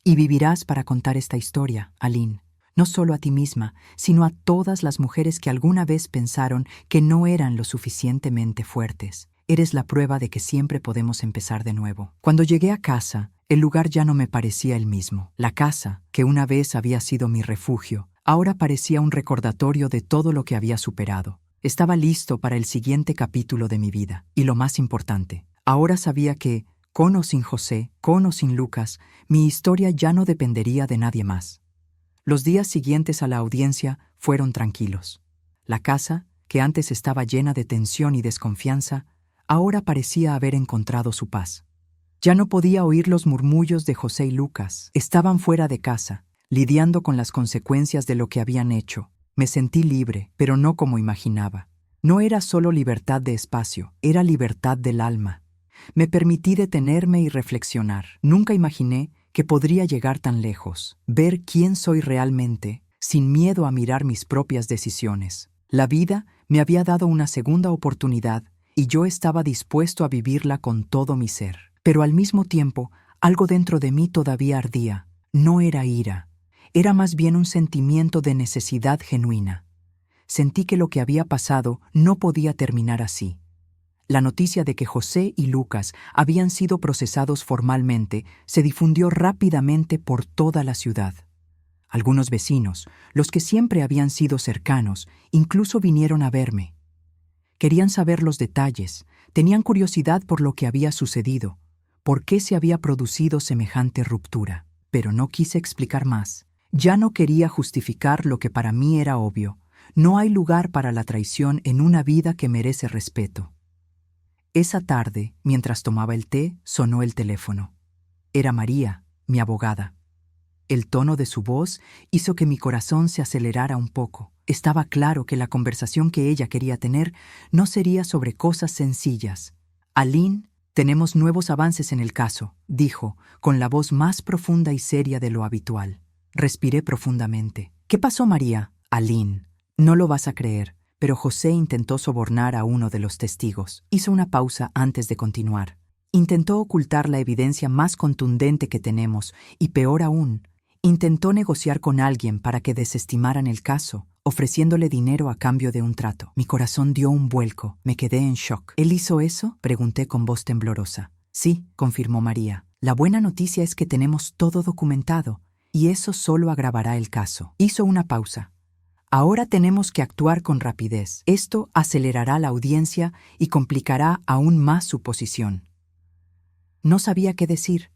«Y vivirás para contar esta historia, Aline. No solo a ti misma, sino a todas las mujeres que alguna vez pensaron que no eran lo suficientemente fuertes. Eres la prueba de que siempre podemos empezar de nuevo». Cuando llegué a casa, el lugar ya no me parecía el mismo. La casa, que una vez había sido mi refugio, ahora parecía un recordatorio de todo lo que había superado. Estaba listo para el siguiente capítulo de mi vida. Y lo más importante, ahora sabía que, con o sin José, con o sin Lucas, mi historia ya no dependería de nadie más. Los días siguientes a la audiencia fueron tranquilos. La casa, que antes estaba llena de tensión y desconfianza, ahora parecía haber encontrado su paz. Ya no podía oír los murmullos de José y Lucas. Estaban fuera de casa, lidiando con las consecuencias de lo que habían hecho. Me sentí libre, pero no como imaginaba. No era solo libertad de espacio, era libertad del alma. Me permití detenerme y reflexionar. Nunca imaginé que podría llegar tan lejos, ver quién soy realmente, sin miedo a mirar mis propias decisiones. La vida me había dado una segunda oportunidad y yo estaba dispuesto a vivirla con todo mi ser. Pero al mismo tiempo, algo dentro de mí todavía ardía. No era ira. Era más bien un sentimiento de necesidad genuina. Sentí que lo que había pasado no podía terminar así. La noticia de que José y Lucas habían sido procesados formalmente se difundió rápidamente por toda la ciudad. Algunos vecinos, los que siempre habían sido cercanos, incluso vinieron a verme. Querían saber los detalles, tenían curiosidad por lo que había sucedido, por qué se había producido semejante ruptura. Pero no quise explicar más. Ya no quería justificar lo que para mí era obvio. No hay lugar para la traición en una vida que merece respeto. Esa tarde, mientras tomaba el té, sonó el teléfono. Era María, mi abogada. El tono de su voz hizo que mi corazón se acelerara un poco. Estaba claro que la conversación que ella quería tener no sería sobre cosas sencillas. «Aline, tenemos nuevos avances en el caso», dijo, con la voz más profunda y seria de lo habitual. Respiré profundamente. «¿Qué pasó, María?» «Aline, no lo vas a creer, pero José intentó sobornar a uno de los testigos». Hizo una pausa antes de continuar. «Intentó ocultar la evidencia más contundente que tenemos y, peor aún, intentó negociar con alguien para que desestimaran el caso, ofreciéndole dinero a cambio de un trato». Mi corazón dio un vuelco. Me quedé en shock. «¿Él hizo eso?», pregunté con voz temblorosa. «Sí», confirmó María. «La buena noticia es que tenemos todo documentado, y eso solo agravará el caso». Hizo una pausa. «Ahora tenemos que actuar con rapidez. Esto acelerará la audiencia y complicará aún más su posición». No sabía qué decir.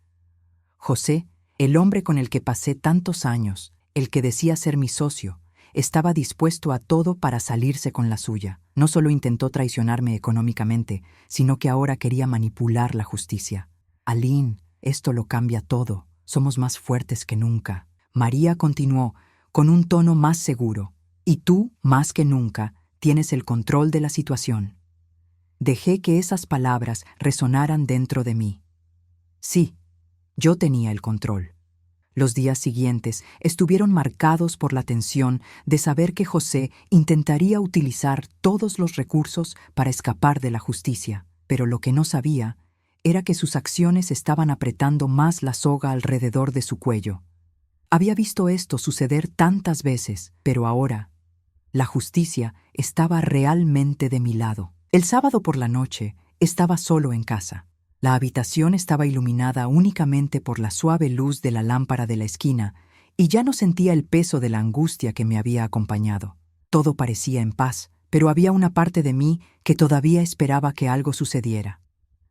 José, el hombre con el que pasé tantos años, el que decía ser mi socio, estaba dispuesto a todo para salirse con la suya. No solo intentó traicionarme económicamente, sino que ahora quería manipular la justicia. «Aline, esto lo cambia todo. Somos más fuertes que nunca». María continuó, con un tono más seguro. Y tú, más que nunca, tienes el control de la situación. Dejé que esas palabras resonaran dentro de mí. Sí, yo tenía el control. Los días siguientes estuvieron marcados por la tensión de saber que José intentaría utilizar todos los recursos para escapar de la justicia, pero lo que no sabía era que sus acciones estaban apretando más la soga alrededor de su cuello. Había visto esto suceder tantas veces, pero ahora la justicia estaba realmente de mi lado. El sábado por la noche estaba solo en casa. La habitación estaba iluminada únicamente por la suave luz de la lámpara de la esquina y ya no sentía el peso de la angustia que me había acompañado. Todo parecía en paz, pero había una parte de mí que todavía esperaba que algo sucediera.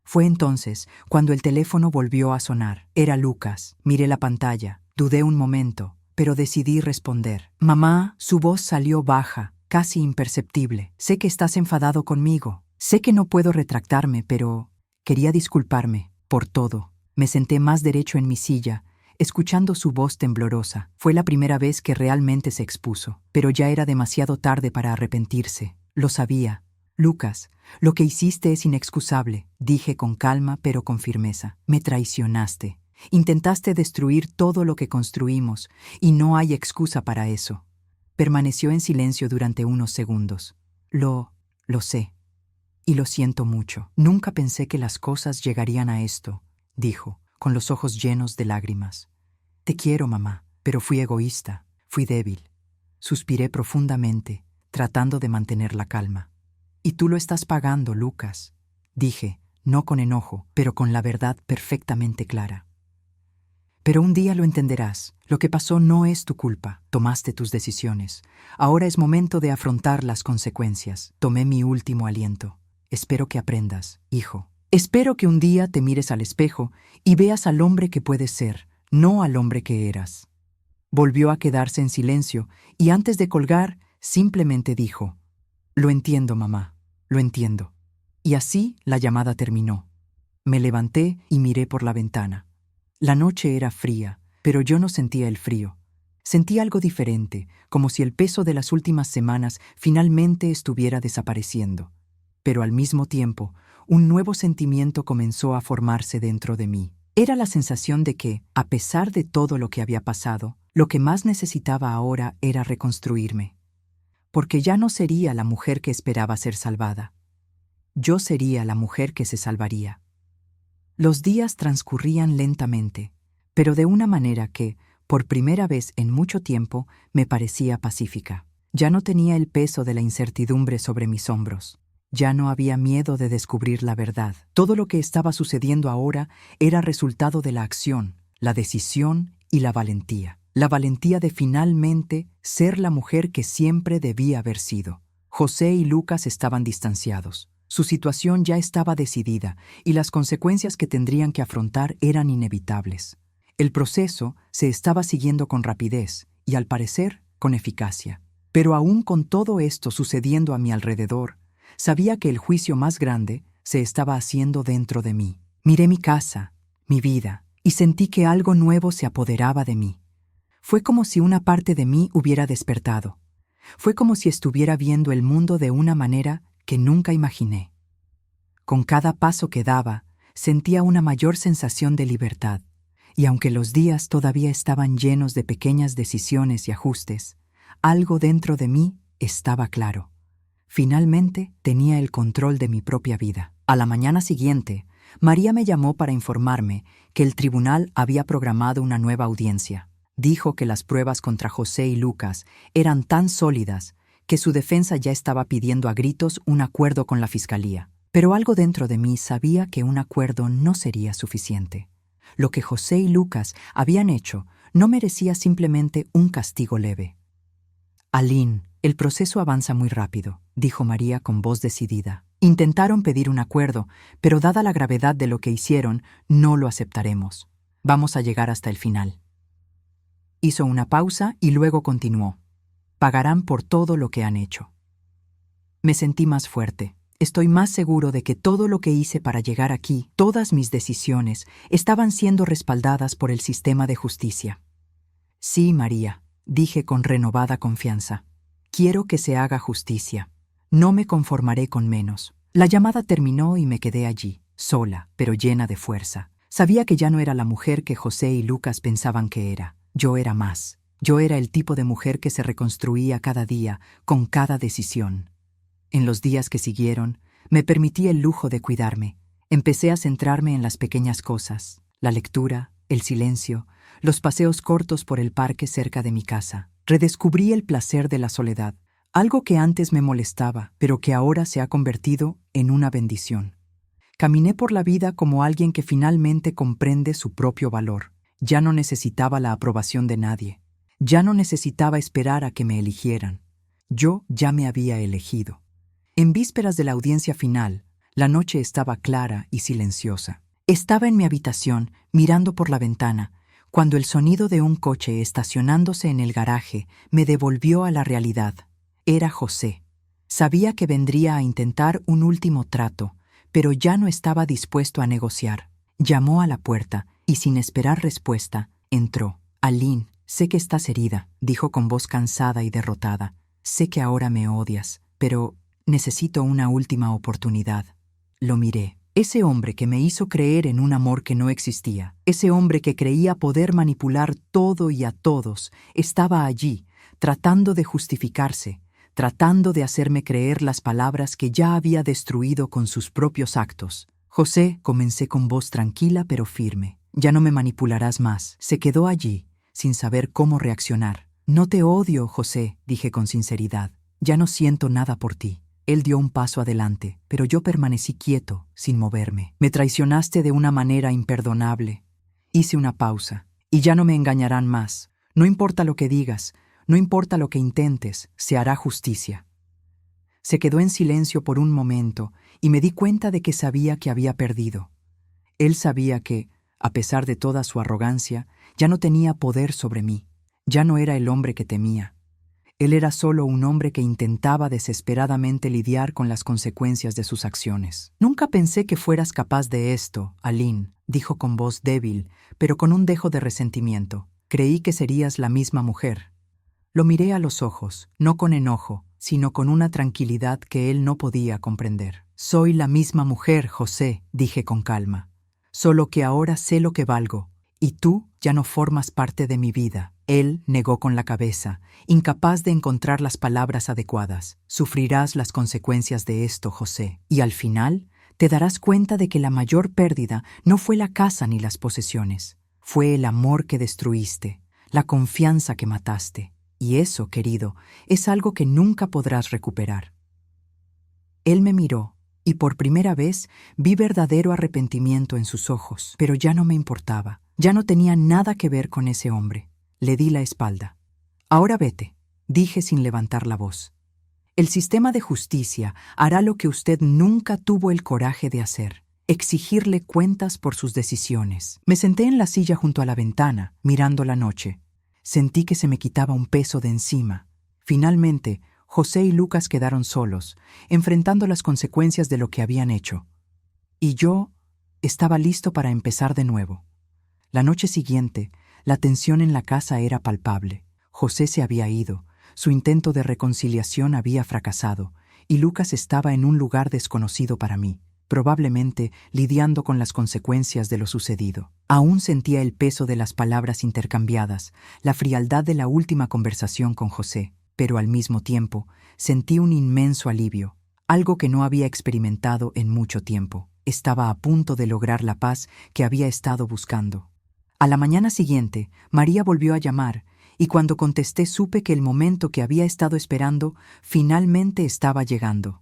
Fue entonces cuando el teléfono volvió a sonar. Era Lucas. Miré la pantalla. Dudé un momento, pero decidí responder. Mamá, su voz salió baja, casi imperceptible. Sé que estás enfadado conmigo. Sé que no puedo retractarme, pero quería disculparme por todo. Me senté más derecho en mi silla, escuchando su voz temblorosa. Fue la primera vez que realmente se expuso, pero ya era demasiado tarde para arrepentirse. Lo sabía. Lucas, lo que hiciste es inexcusable, dije con calma pero con firmeza. Me traicionaste. Intentaste destruir todo lo que construimos, y no hay excusa para eso. Permaneció en silencio durante unos segundos. Lo sé. Y lo siento mucho. Nunca pensé que las cosas llegarían a esto, dijo, con los ojos llenos de lágrimas. Te quiero, mamá, pero fui egoísta, fui débil. Suspiré profundamente, tratando de mantener la calma. Y tú lo estás pagando, Lucas, dije, no con enojo, pero con la verdad perfectamente clara. Pero un día lo entenderás. Lo que pasó no es tu culpa. Tomaste tus decisiones. Ahora es momento de afrontar las consecuencias. Tomé mi último aliento. Espero que aprendas, hijo. Espero que un día te mires al espejo y veas al hombre que puedes ser, no al hombre que eras. Volvió a quedarse en silencio y antes de colgar, simplemente dijo, Lo entiendo, mamá, lo entiendo. Y así la llamada terminó. Me levanté y miré por la ventana. La noche era fría, pero yo no sentía el frío. Sentí algo diferente, como si el peso de las últimas semanas finalmente estuviera desapareciendo. Pero al mismo tiempo, un nuevo sentimiento comenzó a formarse dentro de mí. Era la sensación de que, a pesar de todo lo que había pasado, lo que más necesitaba ahora era reconstruirme. Porque ya no sería la mujer que esperaba ser salvada. Yo sería la mujer que se salvaría. Los días transcurrían lentamente, pero de una manera que, por primera vez en mucho tiempo, me parecía pacífica. Ya no tenía el peso de la incertidumbre sobre mis hombros. Ya no había miedo de descubrir la verdad. Todo lo que estaba sucediendo ahora era resultado de la acción, la decisión y la valentía. La valentía de finalmente ser la mujer que siempre debía haber sido. José y Lucas estaban distanciados. Su situación ya estaba decidida y las consecuencias que tendrían que afrontar eran inevitables. El proceso se estaba siguiendo con rapidez y, al parecer, con eficacia. Pero aún con todo esto sucediendo a mi alrededor, sabía que el juicio más grande se estaba haciendo dentro de mí. Miré mi casa, mi vida, y sentí que algo nuevo se apoderaba de mí. Fue como si una parte de mí hubiera despertado. Fue como si estuviera viendo el mundo de una manera que nunca imaginé. Con cada paso que daba, sentía una mayor sensación de libertad, y aunque los días todavía estaban llenos de pequeñas decisiones y ajustes, algo dentro de mí estaba claro. Finalmente tenía el control de mi propia vida. A la mañana siguiente, María me llamó para informarme que el tribunal había programado una nueva audiencia. Dijo que las pruebas contra José y Lucas eran tan sólidas que su defensa ya estaba pidiendo a gritos un acuerdo con la fiscalía. Pero algo dentro de mí sabía que un acuerdo no sería suficiente. Lo que José y Lucas habían hecho no merecía simplemente un castigo leve. Aline, el proceso avanza muy rápido, dijo María con voz decidida. Intentaron pedir un acuerdo, pero dada la gravedad de lo que hicieron, no lo aceptaremos. Vamos a llegar hasta el final. Hizo una pausa y luego continuó. Pagarán por todo lo que han hecho. Me sentí más fuerte. Estoy más seguro de que todo lo que hice para llegar aquí, todas mis decisiones, estaban siendo respaldadas por el sistema de justicia. Sí, María, dije con renovada confianza. Quiero que se haga justicia. No me conformaré con menos. La llamada terminó y me quedé allí, sola, pero llena de fuerza. Sabía que ya no era la mujer que José y Lucas pensaban que era. Yo era más. Yo era el tipo de mujer que se reconstruía cada día, con cada decisión. En los días que siguieron, me permití el lujo de cuidarme. Empecé a centrarme en las pequeñas cosas, la lectura, el silencio, los paseos cortos por el parque cerca de mi casa. Redescubrí el placer de la soledad, algo que antes me molestaba, pero que ahora se ha convertido en una bendición. Caminé por la vida como alguien que finalmente comprende su propio valor. Ya no necesitaba la aprobación de nadie. Ya no necesitaba esperar a que me eligieran. Yo ya me había elegido. En vísperas de la audiencia final, la noche estaba clara y silenciosa. Estaba en mi habitación, mirando por la ventana, cuando el sonido de un coche estacionándose en el garaje me devolvió a la realidad. Era José. Sabía que vendría a intentar un último trato, pero ya no estaba dispuesto a negociar. Llamó a la puerta y, sin esperar respuesta, entró. «Aline, sé que estás herida», dijo con voz cansada y derrotada. «Sé que ahora me odias, pero necesito una última oportunidad». Lo miré. Ese hombre que me hizo creer en un amor que no existía, ese hombre que creía poder manipular todo y a todos, estaba allí, tratando de justificarse, tratando de hacerme creer las palabras que ya había destruido con sus propios actos. «José», comencé con voz tranquila pero firme, «ya no me manipularás más». Se quedó allí, sin saber cómo reaccionar. «No te odio, José», dije con sinceridad. «Ya no siento nada por ti». Él dio un paso adelante, pero yo permanecí quieto, sin moverme. «Me traicionaste de una manera imperdonable». Hice una pausa. «Y ya no me engañarán más. No importa lo que digas, no importa lo que intentes, se hará justicia». Se quedó en silencio por un momento y me di cuenta de que sabía que había perdido. Él sabía que, a pesar de toda su arrogancia, ya no tenía poder sobre mí. Ya no era el hombre que temía. Él era solo un hombre que intentaba desesperadamente lidiar con las consecuencias de sus acciones. «Nunca pensé que fueras capaz de esto, Aline», dijo con voz débil, pero con un dejo de resentimiento. «Creí que serías la misma mujer». Lo miré a los ojos, no con enojo, sino con una tranquilidad que él no podía comprender. «Soy la misma mujer, José», dije con calma. «Solo que ahora sé lo que valgo, y tú ya no formas parte de mi vida». Él negó con la cabeza, incapaz de encontrar las palabras adecuadas. «Sufrirás las consecuencias de esto, José, y al final te darás cuenta de que la mayor pérdida no fue la casa ni las posesiones. Fue el amor que destruiste, la confianza que mataste. Y eso, querido, es algo que nunca podrás recuperar». Él me miró, y por primera vez vi verdadero arrepentimiento en sus ojos, pero ya no me importaba. Ya no tenía nada que ver con ese hombre. Le di la espalda. «Ahora vete», dije sin levantar la voz. «El sistema de justicia hará lo que usted nunca tuvo el coraje de hacer, exigirle cuentas por sus decisiones». Me senté en la silla junto a la ventana, mirando la noche. Sentí que se me quitaba un peso de encima. Finalmente, José y Lucas quedaron solos, enfrentando las consecuencias de lo que habían hecho. Y yo estaba listo para empezar de nuevo. La noche siguiente, la tensión en la casa era palpable. José se había ido, su intento de reconciliación había fracasado, y Lucas estaba en un lugar desconocido para mí, probablemente lidiando con las consecuencias de lo sucedido. Aún sentía el peso de las palabras intercambiadas, la frialdad de la última conversación con José, pero al mismo tiempo sentí un inmenso alivio, algo que no había experimentado en mucho tiempo. Estaba a punto de lograr la paz que había estado buscando. A la mañana siguiente, María volvió a llamar, y cuando contesté supe que el momento que había estado esperando finalmente estaba llegando.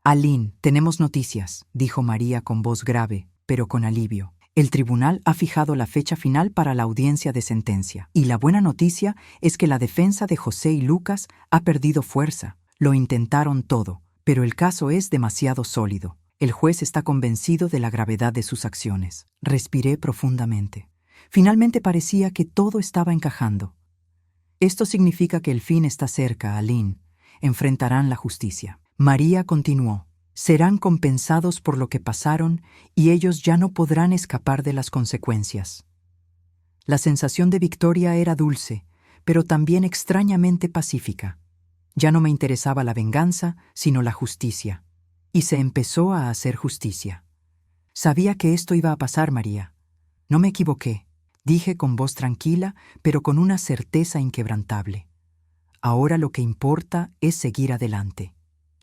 «Aline, tenemos noticias», dijo María con voz grave, pero con alivio. «El tribunal ha fijado la fecha final para la audiencia de sentencia, y la buena noticia es que la defensa de José y Lucas ha perdido fuerza. Lo intentaron todo, pero el caso es demasiado sólido. El juez está convencido de la gravedad de sus acciones». Respiré profundamente. Finalmente parecía que todo estaba encajando. «Esto significa que el fin está cerca, Aline. Enfrentarán la justicia». María continuó. «Serán compensados por lo que pasaron y ellos ya no podrán escapar de las consecuencias». La sensación de victoria era dulce, pero también extrañamente pacífica. Ya no me interesaba la venganza, sino la justicia. Y se empezó a hacer justicia. Sabía que esto iba a pasar, María. No me equivoqué, dije con voz tranquila, pero con una certeza inquebrantable. Ahora lo que importa es seguir adelante.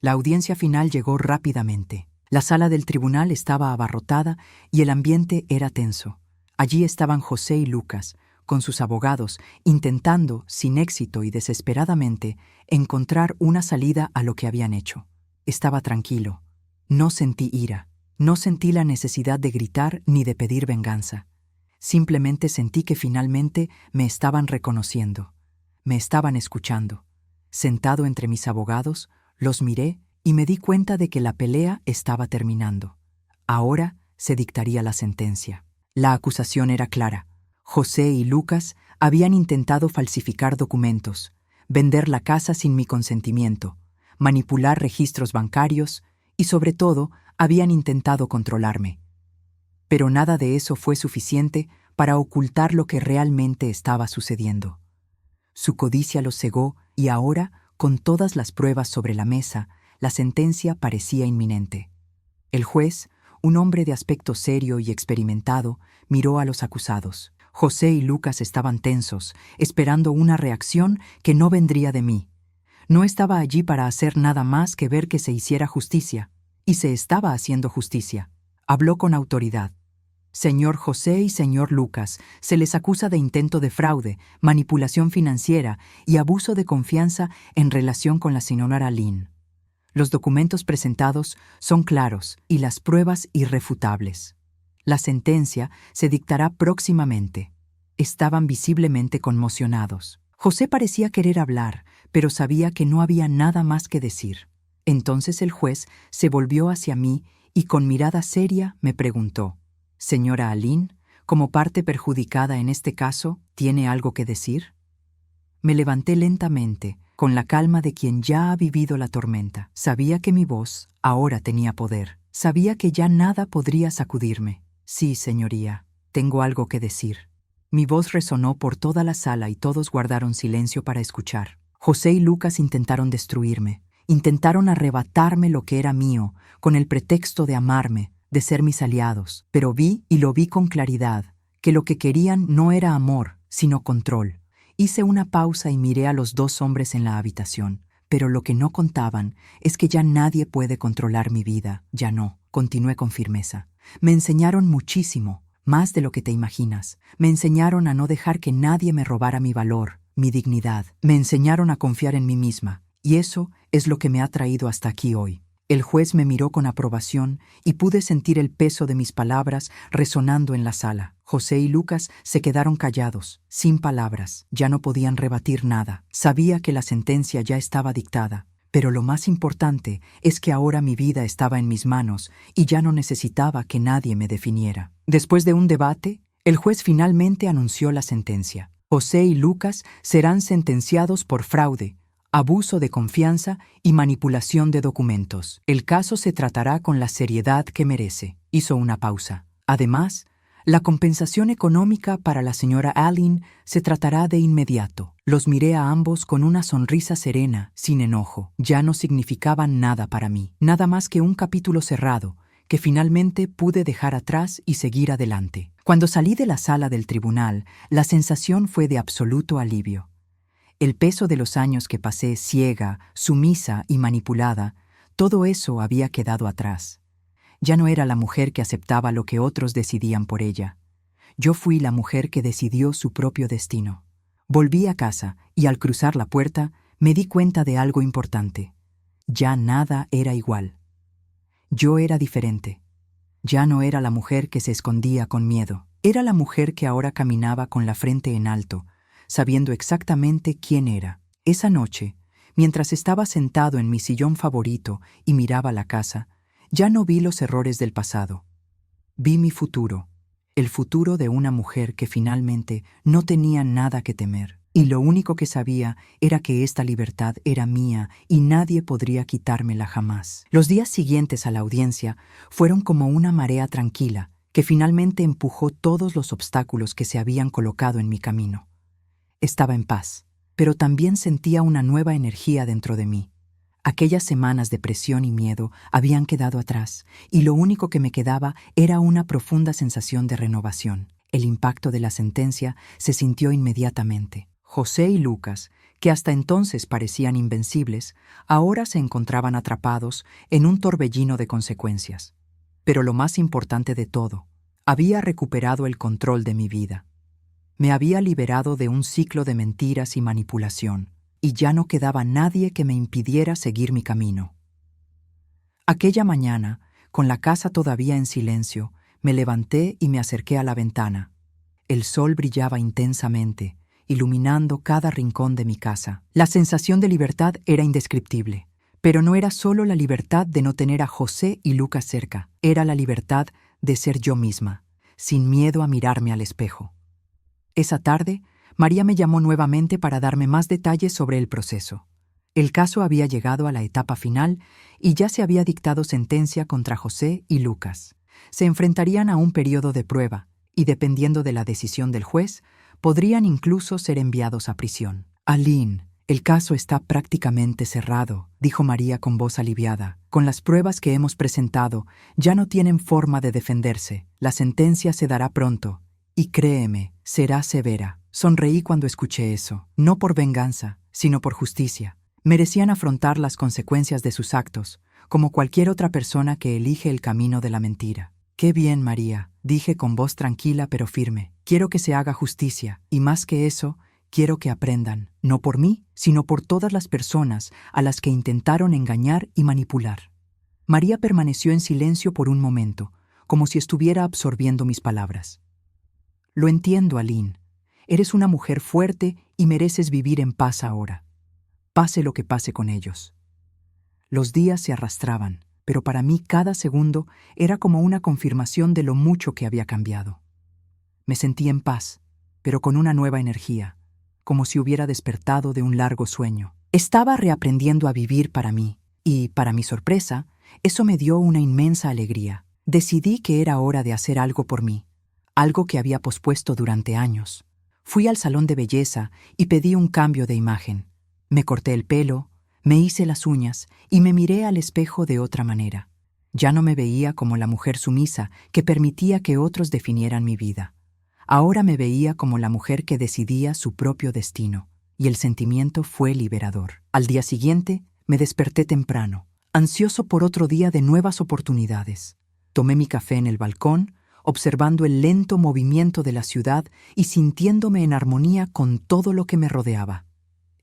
La audiencia final llegó rápidamente. La sala del tribunal estaba abarrotada y el ambiente era tenso. Allí estaban José y Lucas, con sus abogados, intentando, sin éxito y desesperadamente, encontrar una salida a lo que habían hecho. Estaba tranquilo. No sentí ira. No sentí la necesidad de gritar ni de pedir venganza. Simplemente sentí que finalmente me estaban reconociendo. Me estaban escuchando. Sentado entre mis abogados, los miré y me di cuenta de que la pelea estaba terminando. Ahora se dictaría la sentencia. La acusación era clara. José y Lucas habían intentado falsificar documentos, vender la casa sin mi consentimiento, manipular registros bancarios y, sobre todo, habían intentado controlarme. Pero nada de eso fue suficiente para ocultar lo que realmente estaba sucediendo. Su codicia los cegó y ahora, con todas las pruebas sobre la mesa, la sentencia parecía inminente. El juez, un hombre de aspecto serio y experimentado, miró a los acusados. José y Lucas estaban tensos, esperando una reacción que no vendría de mí. No estaba allí para hacer nada más que ver que se hiciera justicia, y se estaba haciendo justicia. Habló con autoridad. Señor José y señor Lucas, se les acusa de intento de fraude, manipulación financiera y abuso de confianza en relación con la señora Lynn. Los documentos presentados son claros y las pruebas irrefutables. La sentencia se dictará próximamente. Estaban visiblemente conmocionados. José parecía querer hablar, pero sabía que no había nada más que decir. Entonces el juez se volvió hacia mí y con mirada seria me preguntó: «Señora Aline, como parte perjudicada en este caso, ¿tiene algo que decir?» Me levanté lentamente, con la calma de quien ya ha vivido la tormenta. Sabía que mi voz ahora tenía poder. Sabía que ya nada podría sacudirme. «Sí, señoría, tengo algo que decir». Mi voz resonó por toda la sala y todos guardaron silencio para escuchar. José y Lucas intentaron destruirme. Intentaron arrebatarme lo que era mío, con el pretexto de amarme, de ser mis aliados. Pero vi, y lo vi con claridad, que lo que querían no era amor, sino control. Hice una pausa y miré a los dos hombres en la habitación. Pero lo que no contaban es que ya nadie puede controlar mi vida. Ya no. Continué con firmeza. Me enseñaron muchísimo, más de lo que te imaginas. Me enseñaron a no dejar que nadie me robara mi valor, mi dignidad. Me enseñaron a confiar en mí misma. Y eso es lo que me ha traído hasta aquí hoy. El juez me miró con aprobación y pude sentir el peso de mis palabras resonando en la sala. José y Lucas se quedaron callados, sin palabras. Ya no podían rebatir nada. Sabía que la sentencia ya estaba dictada. Pero lo más importante es que ahora mi vida estaba en mis manos y ya no necesitaba que nadie me definiera. Después de un debate, el juez finalmente anunció la sentencia. José y Lucas serán sentenciados por fraude, abuso de confianza y manipulación de documentos. El caso se tratará con la seriedad que merece. Hizo una pausa. Además, la compensación económica para la señora Aline se tratará de inmediato. Los miré a ambos con una sonrisa serena, sin enojo. Ya no significaban nada para mí. Nada más que un capítulo cerrado, que finalmente pude dejar atrás y seguir adelante. Cuando salí de la sala del tribunal, la sensación fue de absoluto alivio. El peso de los años que pasé ciega, sumisa y manipulada, todo eso había quedado atrás. Ya no era la mujer que aceptaba lo que otros decidían por ella. Yo fui la mujer que decidió su propio destino. Volví a casa y al cruzar la puerta me di cuenta de algo importante. Ya nada era igual. Yo era diferente. Ya no era la mujer que se escondía con miedo. Era la mujer que ahora caminaba con la frente en alto, sabiendo exactamente quién era. Esa noche, mientras estaba sentado en mi sillón favorito y miraba la casa, ya no vi los errores del pasado. Vi mi futuro, el futuro de una mujer que finalmente no tenía nada que temer. Y lo único que sabía era que esta libertad era mía y nadie podría quitármela jamás. Los días siguientes a la audiencia fueron como una marea tranquila que finalmente empujó todos los obstáculos que se habían colocado en mi camino. Estaba en paz, pero también sentía una nueva energía dentro de mí. Aquellas semanas de presión y miedo habían quedado atrás, y lo único que me quedaba era una profunda sensación de renovación. El impacto de la sentencia se sintió inmediatamente. José y Lucas, que hasta entonces parecían invencibles, ahora se encontraban atrapados en un torbellino de consecuencias. Pero lo más importante de todo, había recuperado el control de mi vida. Me había liberado de un ciclo de mentiras y manipulación, y ya no quedaba nadie que me impidiera seguir mi camino. Aquella mañana, con la casa todavía en silencio, me levanté y me acerqué a la ventana. El sol brillaba intensamente, iluminando cada rincón de mi casa. La sensación de libertad era indescriptible, pero no era solo la libertad de no tener a José y Lucas cerca, era la libertad de ser yo misma, sin miedo a mirarme al espejo. Esa tarde, María me llamó nuevamente para darme más detalles sobre el proceso. El caso había llegado a la etapa final y ya se había dictado sentencia contra José y Lucas. Se enfrentarían a un periodo de prueba y, dependiendo de la decisión del juez, podrían incluso ser enviados a prisión. «Aline, el caso está prácticamente cerrado», dijo María con voz aliviada. «Con las pruebas que hemos presentado, ya no tienen forma de defenderse. La sentencia se dará pronto. Y créeme, será severa». Sonreí cuando escuché eso, no por venganza, sino por justicia. Merecían afrontar las consecuencias de sus actos, como cualquier otra persona que elige el camino de la mentira. «Qué bien, María», dije con voz tranquila pero firme. «Quiero que se haga justicia, y más que eso, quiero que aprendan, no por mí, sino por todas las personas a las que intentaron engañar y manipular». María permaneció en silencio por un momento, como si estuviera absorbiendo mis palabras. «Lo entiendo, Aline. Eres una mujer fuerte y mereces vivir en paz ahora. Pase lo que pase con ellos». Los días se arrastraban, pero para mí cada segundo era como una confirmación de lo mucho que había cambiado. Me sentí en paz, pero con una nueva energía, como si hubiera despertado de un largo sueño. Estaba reaprendiendo a vivir para mí, y, para mi sorpresa, eso me dio una inmensa alegría. Decidí que era hora de hacer algo por mí, algo que había pospuesto durante años. Fui al salón de belleza y pedí un cambio de imagen. Me corté el pelo, me hice las uñas y me miré al espejo de otra manera. Ya no me veía como la mujer sumisa que permitía que otros definieran mi vida. Ahora me veía como la mujer que decidía su propio destino, y el sentimiento fue liberador. Al día siguiente, me desperté temprano, ansioso por otro día de nuevas oportunidades. Tomé mi café en el balcón, observando el lento movimiento de la ciudad y sintiéndome en armonía con todo lo que me rodeaba.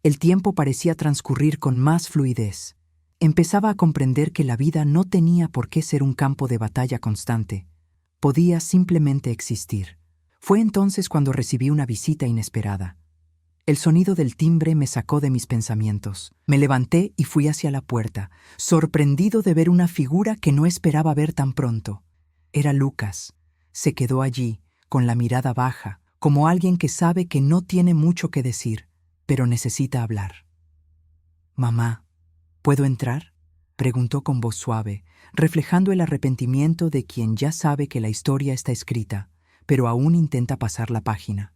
El tiempo parecía transcurrir con más fluidez. Empezaba a comprender que la vida no tenía por qué ser un campo de batalla constante. Podía simplemente existir. Fue entonces cuando recibí una visita inesperada. El sonido del timbre me sacó de mis pensamientos. Me levanté y fui hacia la puerta, sorprendido de ver una figura que no esperaba ver tan pronto. Era Lucas. Se quedó allí, con la mirada baja, como alguien que sabe que no tiene mucho que decir, pero necesita hablar. «Mamá, ¿puedo entrar?», preguntó con voz suave, reflejando el arrepentimiento de quien ya sabe que la historia está escrita, pero aún intenta pasar la página.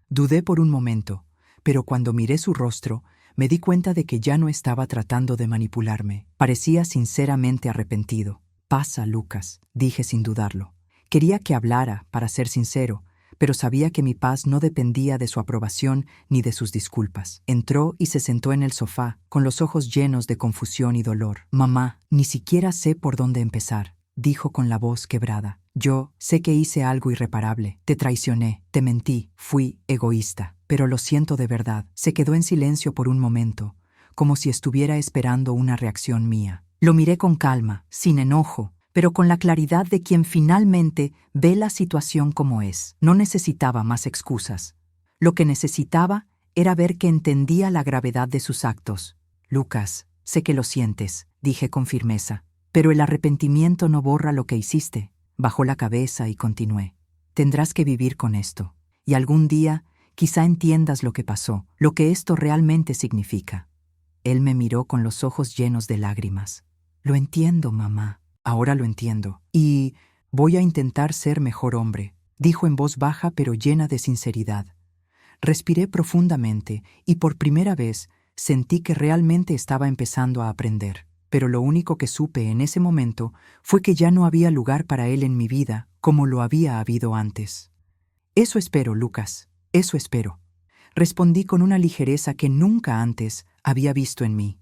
Dudé por un momento, pero cuando miré su rostro, me di cuenta de que ya no estaba tratando de manipularme. Parecía sinceramente arrepentido. «Pasa, Lucas», dije sin dudarlo. Quería que hablara, para ser sincero, pero sabía que mi paz no dependía de su aprobación ni de sus disculpas. Entró y se sentó en el sofá, con los ojos llenos de confusión y dolor. «Mamá, ni siquiera sé por dónde empezar», dijo con la voz quebrada. «Yo sé que hice algo irreparable. Te traicioné, te mentí, fui egoísta. Pero lo siento de verdad». Se quedó en silencio por un momento, como si estuviera esperando una reacción mía. Lo miré con calma, sin enojo, pero con la claridad de quien finalmente ve la situación como es. No necesitaba más excusas. Lo que necesitaba era ver que entendía la gravedad de sus actos. «Lucas, sé que lo sientes», dije con firmeza, «pero el arrepentimiento no borra lo que hiciste». Bajó la cabeza y continué. «Tendrás que vivir con esto, y algún día quizá entiendas lo que pasó, lo que esto realmente significa». Él me miró con los ojos llenos de lágrimas. «Lo entiendo, mamá. Ahora lo entiendo. Y Voy a intentar ser mejor hombre, dijo en voz baja pero llena de sinceridad. Respiré profundamente y por primera vez sentí que realmente estaba empezando a aprender. Pero lo único que supe en ese momento fue que ya no había lugar para él en mi vida como lo había habido antes. Eso espero, Lucas, eso espero. Respondí con una ligereza que nunca antes había visto en mí.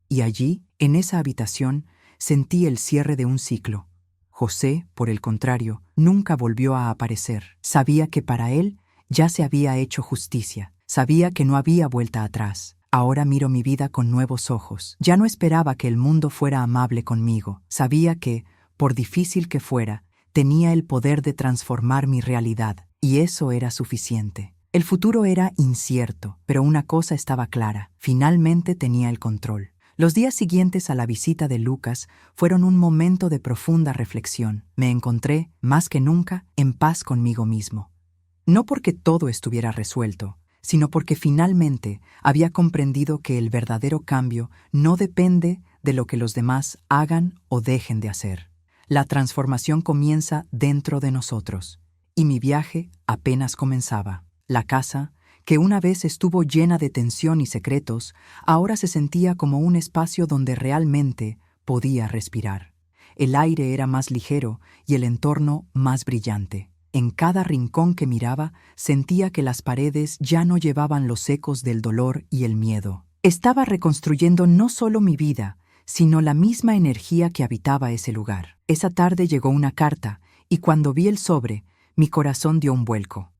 Y allí, en esa habitación, sentí el cierre de un ciclo. José, por el contrario, nunca volvió a aparecer. Sabía que para él ya se había hecho justicia. Sabía que no había vuelta atrás. Ahora miro mi vida con nuevos ojos. Ya no esperaba que el mundo fuera amable conmigo. Sabía que, por difícil que fuera, tenía el poder de transformar mi realidad, y eso era suficiente. El futuro era incierto, pero una cosa estaba clara: finalmente tenía el control. Los días siguientes a la visita de Lucas fueron un momento de profunda reflexión. Me encontré, más que nunca, en paz conmigo mismo. No porque todo estuviera resuelto, sino porque finalmente había comprendido que el verdadero cambio no depende de lo que los demás hagan o dejen de hacer. La transformación comienza dentro de nosotros, y mi viaje apenas comenzaba. La casa, que una vez estuvo llena de tensión y secretos, ahora se sentía como un espacio donde realmente podía respirar. El aire era más ligero y el entorno más brillante. En cada rincón que miraba, sentía que las paredes ya no llevaban los ecos del dolor y el miedo. Estaba reconstruyendo no solo mi vida, sino la misma energía que habitaba ese lugar. Esa tarde llegó una carta, y cuando vi el sobre, mi corazón dio un vuelco.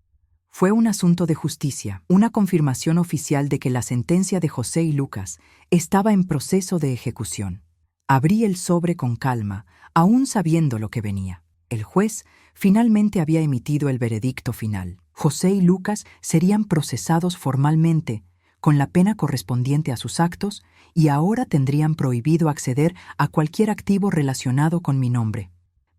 Fue un asunto de justicia, una confirmación oficial de que la sentencia de José y Lucas estaba en proceso de ejecución. Abrí el sobre con calma, aún sabiendo lo que venía. El juez finalmente había emitido el veredicto final. José y Lucas serían procesados formalmente, con la pena correspondiente a sus actos, y ahora tendrían prohibido acceder a cualquier activo relacionado con mi nombre.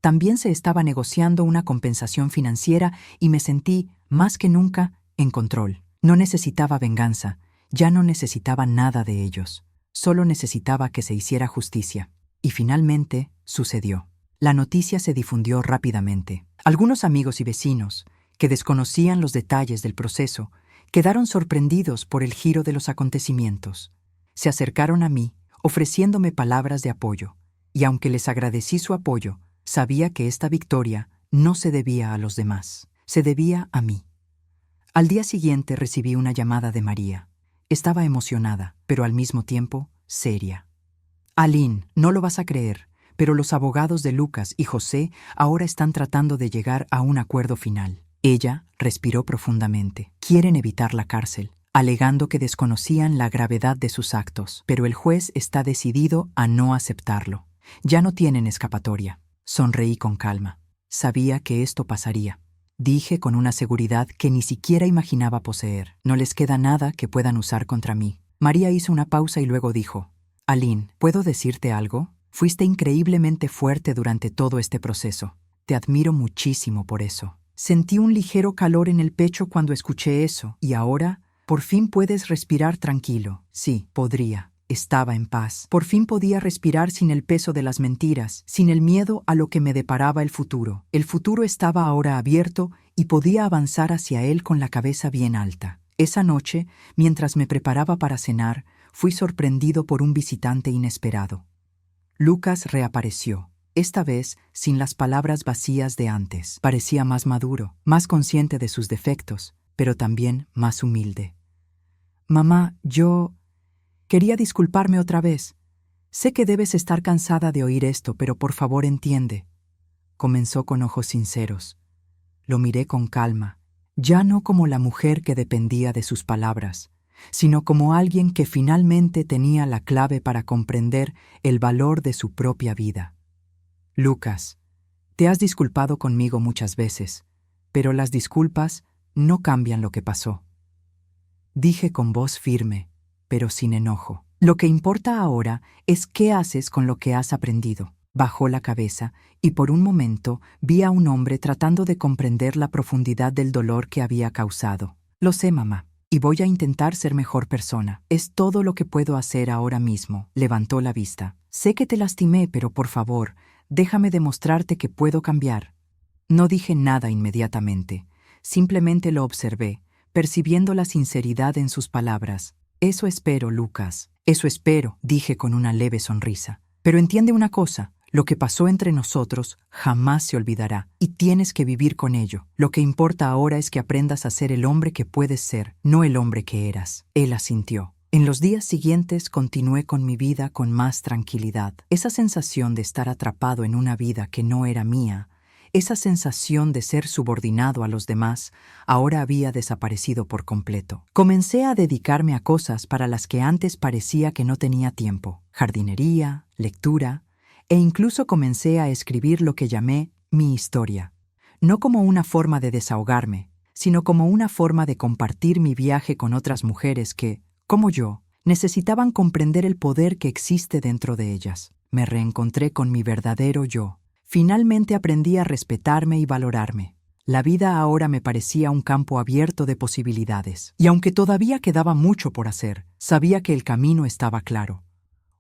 También se estaba negociando una compensación financiera y me sentí, más que nunca, en control. No necesitaba venganza, ya no necesitaba nada de ellos. Solo necesitaba que se hiciera justicia. Y finalmente sucedió. La noticia se difundió rápidamente. Algunos amigos y vecinos, que desconocían los detalles del proceso, quedaron sorprendidos por el giro de los acontecimientos. Se acercaron a mí, ofreciéndome palabras de apoyo, y aunque les agradecí su apoyo, sabía que esta victoria no se debía a los demás, se debía a mí. Al día siguiente recibí una llamada de María. Estaba emocionada, pero al mismo tiempo seria. Aline, no lo vas a creer, pero los abogados de Lucas y José ahora están tratando de llegar a un acuerdo final. Ella respiró profundamente. Quieren evitar la cárcel, alegando que desconocían la gravedad de sus actos, pero el juez está decidido a no aceptarlo. Ya no tienen escapatoria. Sonreí con calma. Sabía que esto pasaría. Dije con una seguridad que ni siquiera imaginaba poseer. No les queda nada que puedan usar contra mí. María hizo una pausa y luego dijo: Aline, ¿puedo decirte algo? Fuiste increíblemente fuerte durante todo este proceso. Te admiro muchísimo por eso. Sentí un ligero calor en el pecho cuando escuché eso, y ahora, por fin puedes respirar tranquilo. Sí, podría. Estaba en paz. Por fin podía respirar sin el peso de las mentiras, sin el miedo a lo que me deparaba el futuro. El futuro estaba ahora abierto y podía avanzar hacia él con la cabeza bien alta. Esa noche, mientras me preparaba para cenar, fui sorprendido por un visitante inesperado. Lucas reapareció, esta vez sin las palabras vacías de antes. Parecía más maduro, más consciente de sus defectos, pero también más humilde. Mamá, quería disculparme otra vez. Sé que debes estar cansada de oír esto, pero por favor entiende. Comenzó con ojos sinceros. Lo miré con calma, ya no como la mujer que dependía de sus palabras, sino como alguien que finalmente tenía la clave para comprender el valor de su propia vida. Lucas, te has disculpado conmigo muchas veces, pero las disculpas no cambian lo que pasó. Dije con voz firme, pero sin enojo. Lo que importa ahora es qué haces con lo que has aprendido. Bajó la cabeza y por un momento vi a un hombre tratando de comprender la profundidad del dolor que había causado. Lo sé, mamá, y voy a intentar ser mejor persona. Es todo lo que puedo hacer ahora mismo. Levantó la vista. Sé que te lastimé, pero por favor, déjame demostrarte que puedo cambiar. No dije nada inmediatamente, simplemente lo observé, percibiendo la sinceridad en sus palabras. Eso espero, Lucas. Eso espero, dije con una leve sonrisa. Pero entiende una cosa, lo que pasó entre nosotros jamás se olvidará, y tienes que vivir con ello. Lo que importa ahora es que aprendas a ser el hombre que puedes ser, no el hombre que eras. Él asintió. En los días siguientes continué con mi vida con más tranquilidad. Esa sensación de estar atrapado en una vida que no era mía, esa sensación de ser subordinado a los demás, ahora había desaparecido por completo. Comencé a dedicarme a cosas para las que antes parecía que no tenía tiempo: jardinería, lectura, e incluso comencé a escribir lo que llamé mi historia. No como una forma de desahogarme, sino como una forma de compartir mi viaje con otras mujeres que, como yo, necesitaban comprender el poder que existe dentro de ellas. Me reencontré con mi verdadero yo. Finalmente aprendí a respetarme y valorarme. La vida ahora me parecía un campo abierto de posibilidades. Y aunque todavía quedaba mucho por hacer, sabía que el camino estaba claro.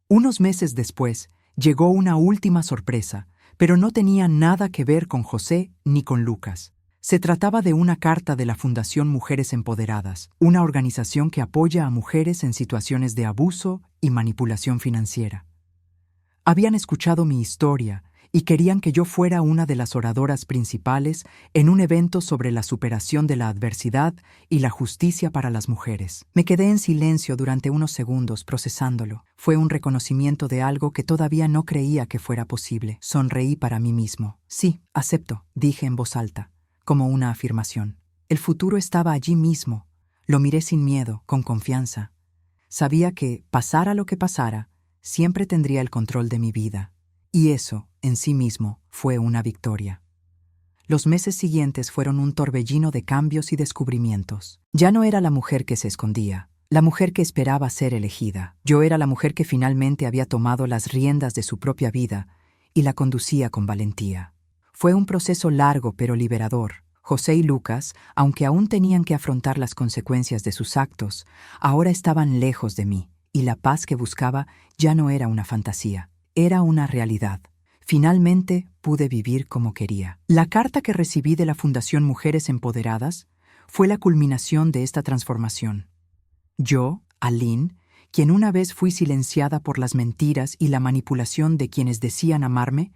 Unos meses después, llegó una última sorpresa, pero no tenía nada que ver con José ni con Lucas. Se trataba de una carta de la Fundación Mujeres Empoderadas, una organización que apoya a mujeres en situaciones de abuso y manipulación financiera. Habían escuchado mi historia y querían que yo fuera una de las oradoras principales en un evento sobre la superación de la adversidad y la justicia para las mujeres. Me quedé en silencio durante unos segundos procesándolo. Fue un reconocimiento de algo que todavía no creía que fuera posible. Sonreí para mí mismo. Sí, acepto, dije en voz alta, como una afirmación. El futuro estaba allí mismo. Lo miré sin miedo, con confianza. Sabía que, pasara lo que pasara, siempre tendría el control de mi vida. Y eso, en sí mismo, fue una victoria. Los meses siguientes fueron un torbellino de cambios y descubrimientos. Ya no era la mujer que se escondía, la mujer que esperaba ser elegida. Yo era la mujer que finalmente había tomado las riendas de su propia vida y la conducía con valentía. Fue un proceso largo pero liberador. José y Lucas, aunque aún tenían que afrontar las consecuencias de sus actos, ahora estaban lejos de mí, y la paz que buscaba ya no era una fantasía. Era una realidad. Finalmente pude vivir como quería. La carta que recibí de la Fundación Mujeres Empoderadas fue la culminación de esta transformación. Yo, Aline, quien una vez fui silenciada por las mentiras y la manipulación de quienes decían amarme,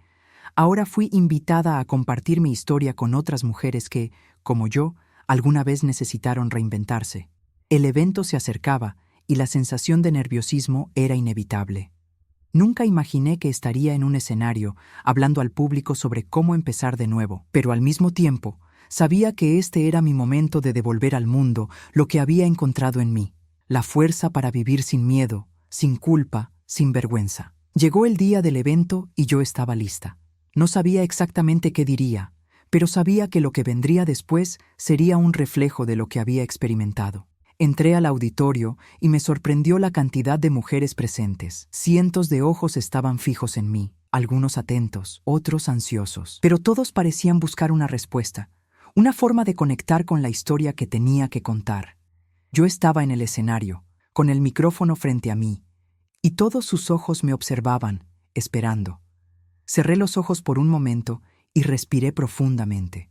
ahora fui invitada a compartir mi historia con otras mujeres que, como yo, alguna vez necesitaron reinventarse. El evento se acercaba y la sensación de nerviosismo era inevitable. Nunca imaginé que estaría en un escenario hablando al público sobre cómo empezar de nuevo, pero al mismo tiempo sabía que este era mi momento de devolver al mundo lo que había encontrado en mí, la fuerza para vivir sin miedo, sin culpa, sin vergüenza. Llegó el día del evento y yo estaba lista. No sabía exactamente qué diría, pero sabía que lo que vendría después sería un reflejo de lo que había experimentado. Entré al auditorio y me sorprendió la cantidad de mujeres presentes. Cientos de ojos estaban fijos en mí, algunos atentos, otros ansiosos, pero todos parecían buscar una respuesta, una forma de conectar con la historia que tenía que contar. Yo estaba en el escenario, con el micrófono frente a mí, y todos sus ojos me observaban, esperando. Cerré los ojos por un momento y respiré profundamente.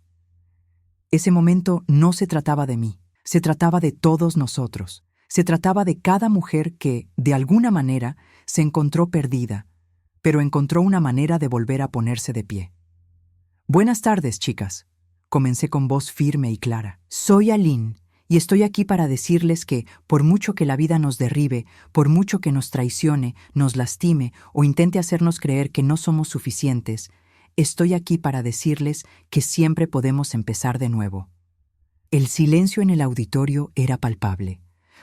Ese momento no se trataba de mí. Se trataba de todos nosotros. Se trataba de cada mujer que, de alguna manera, se encontró perdida, pero encontró una manera de volver a ponerse de pie. Buenas tardes, chicas. Comencé con voz firme y clara. Soy Aline, y estoy aquí para decirles que, por mucho que la vida nos derribe, por mucho que nos traicione, nos lastime o intente hacernos creer que no somos suficientes, estoy aquí para decirles que siempre podemos empezar de nuevo. El silencio en el auditorio era palpable.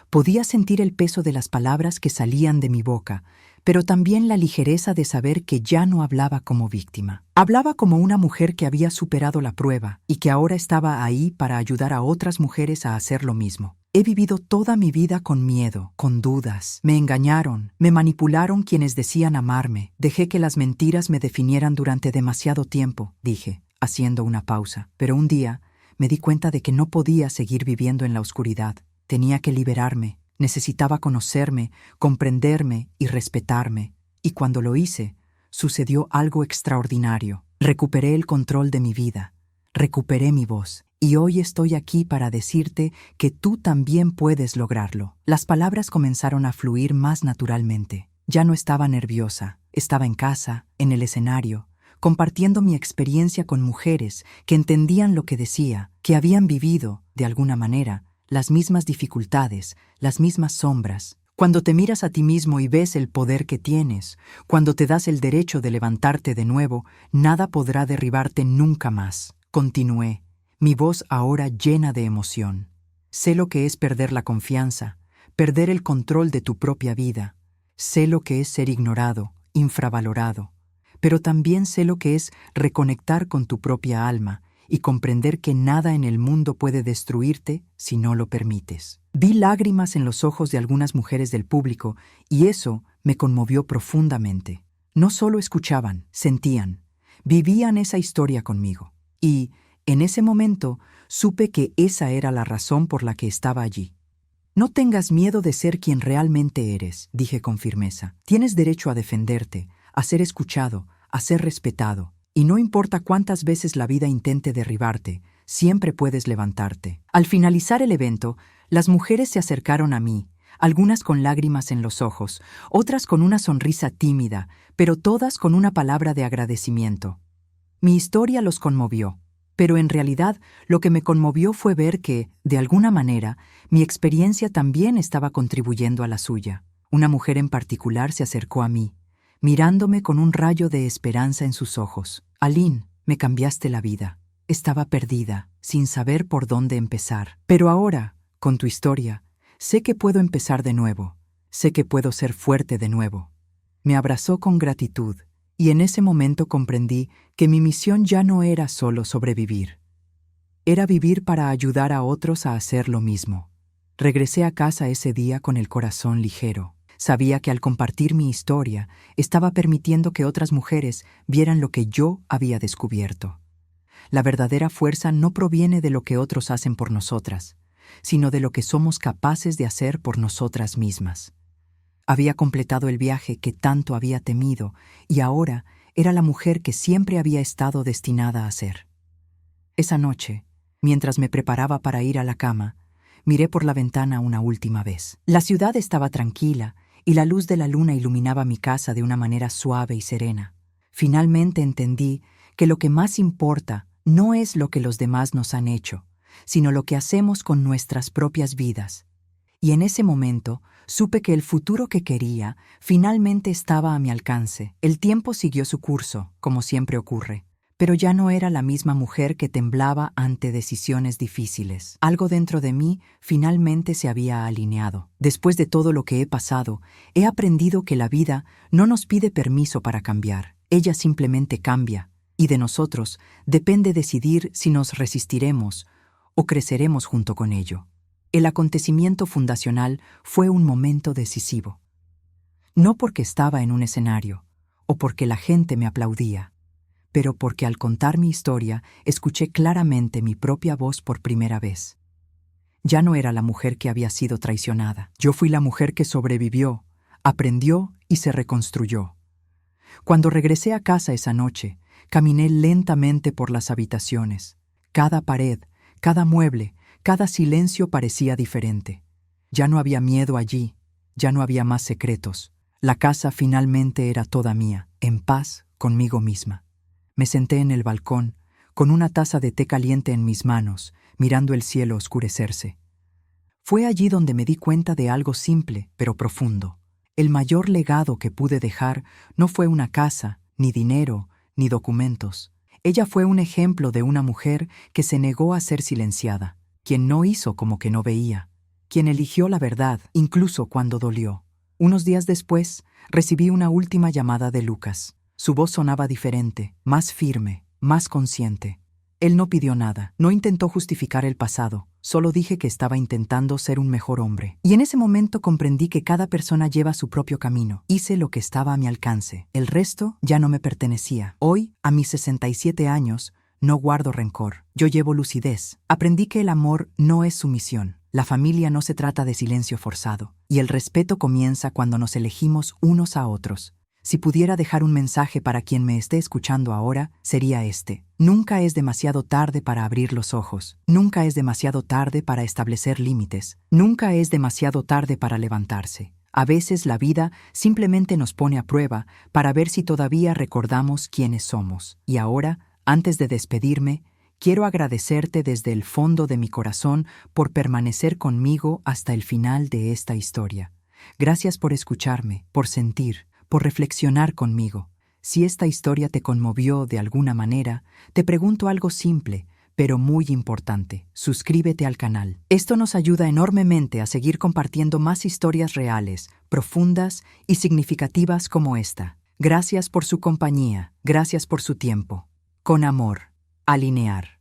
Podía sentir el peso de las palabras que salían de mi boca, pero también la ligereza de saber que ya no hablaba como víctima. Hablaba como una mujer que había superado la prueba y que ahora estaba ahí para ayudar a otras mujeres a hacer lo mismo. He vivido toda mi vida con miedo, con dudas. Me engañaron, me manipularon quienes decían amarme. Dejé que las mentiras me definieran durante demasiado tiempo, dije, haciendo una pausa. Pero un día me di cuenta de que no podía seguir viviendo en la oscuridad. Tenía que liberarme. Necesitaba conocerme, comprenderme y respetarme. Y cuando lo hice, sucedió algo extraordinario. Recuperé el control de mi vida. Recuperé mi voz, y hoy estoy aquí para decirte que tú también puedes lograrlo. Las palabras comenzaron a fluir más naturalmente. Ya no estaba nerviosa, estaba en casa, en el escenario, compartiendo mi experiencia con mujeres que entendían lo que decía, que habían vivido, de alguna manera, las mismas dificultades, las mismas sombras. Cuando te miras a ti mismo y ves el poder que tienes, cuando te das el derecho de levantarte de nuevo, nada podrá derribarte nunca más. Continué, mi voz ahora llena de emoción. Sé lo que es perder la confianza, perder el control de tu propia vida. Sé lo que es ser ignorado, infravalorado. Pero también sé lo que es reconectar con tu propia alma y comprender que nada en el mundo puede destruirte si no lo permites. Vi lágrimas en los ojos de algunas mujeres del público y eso me conmovió profundamente. No solo escuchaban, sentían, vivían esa historia conmigo. Y, en ese momento, supe que esa era la razón por la que estaba allí. No tengas miedo de ser quien realmente eres, dije con firmeza. Tienes derecho a defenderte, a ser escuchado, a ser respetado. Y no importa cuántas veces la vida intente derribarte, siempre puedes levantarte. Al finalizar el evento, las mujeres se acercaron a mí, algunas con lágrimas en los ojos, otras con una sonrisa tímida, pero todas con una palabra de agradecimiento. Mi historia los conmovió, pero en realidad lo que me conmovió fue ver que, de alguna manera, mi experiencia también estaba contribuyendo a la suya. Una mujer en particular se acercó a mí, mirándome con un rayo de esperanza en sus ojos. Aline, me cambiaste la vida. Estaba perdida, sin saber por dónde empezar. Pero ahora, con tu historia, sé que puedo empezar de nuevo. Sé que puedo ser fuerte de nuevo. Me abrazó con gratitud, y en ese momento comprendí que mi misión ya no era solo sobrevivir. Era vivir para ayudar a otros a hacer lo mismo. Regresé a casa ese día con el corazón ligero. Sabía que al compartir mi historia, estaba permitiendo que otras mujeres vieran lo que yo había descubierto. La verdadera fuerza no proviene de lo que otros hacen por nosotras, sino de lo que somos capaces de hacer por nosotras mismas. Había completado el viaje que tanto había temido y ahora era la mujer que siempre había estado destinada a ser. Esa noche, mientras me preparaba para ir a la cama, miré por la ventana una última vez. La ciudad estaba tranquila y la luz de la luna iluminaba mi casa de una manera suave y serena. Finalmente entendí que lo que más importa no es lo que los demás nos han hecho, sino lo que hacemos con nuestras propias vidas. Y en ese momento supe que el futuro que quería finalmente estaba a mi alcance. El tiempo siguió su curso, como siempre ocurre, pero ya no era la misma mujer que temblaba ante decisiones difíciles. Algo dentro de mí finalmente se había alineado. Después de todo lo que he pasado, he aprendido que la vida no nos pide permiso para cambiar. Ella simplemente cambia, y de nosotros depende decidir si nos resistiremos o creceremos junto con ello. El acontecimiento fundacional fue un momento decisivo. No porque estaba en un escenario, o porque la gente me aplaudía, pero porque al contar mi historia escuché claramente mi propia voz por primera vez. Ya no era la mujer que había sido traicionada. Yo fui la mujer que sobrevivió, aprendió y se reconstruyó. Cuando regresé a casa esa noche, caminé lentamente por las habitaciones. Cada pared, cada mueble, cada silencio parecía diferente. Ya no había miedo allí, ya no había más secretos. La casa finalmente era toda mía, en paz conmigo misma. Me senté en el balcón, con una taza de té caliente en mis manos, mirando el cielo oscurecerse. Fue allí donde me di cuenta de algo simple, pero profundo. El mayor legado que pude dejar no fue una casa, ni dinero, ni documentos. Ella fue un ejemplo de una mujer que se negó a ser silenciada, quien no hizo como que no veía, quien eligió la verdad, incluso cuando dolió. Unos días después, recibí una última llamada de Lucas. Su voz sonaba diferente, más firme, más consciente. Él no pidió nada, no intentó justificar el pasado, solo dije que estaba intentando ser un mejor hombre. Y en ese momento comprendí que cada persona lleva su propio camino. Hice lo que estaba a mi alcance. El resto ya no me pertenecía. Hoy, a mis 67 años, no guardo rencor. Yo llevo lucidez. Aprendí que el amor no es sumisión. La familia no se trata de silencio forzado. Y el respeto comienza cuando nos elegimos unos a otros, Si pudiera dejar un mensaje para quien me esté escuchando ahora, sería este. Nunca es demasiado tarde para abrir los ojos. Nunca es demasiado tarde para establecer límites. Nunca es demasiado tarde para levantarse. A veces la vida simplemente nos pone a prueba para ver si todavía recordamos quiénes somos. Y ahora, antes de despedirme, quiero agradecerte desde el fondo de mi corazón por permanecer conmigo hasta el final de esta historia. Gracias por escucharme, por sentir, por reflexionar conmigo. Si esta historia te conmovió de alguna manera, te pregunto algo simple, pero muy importante. Suscríbete al canal. Esto nos ayuda enormemente a seguir compartiendo más historias reales, profundas y significativas como esta. Gracias por su compañía, gracias por su tiempo. Con amor, Alinear.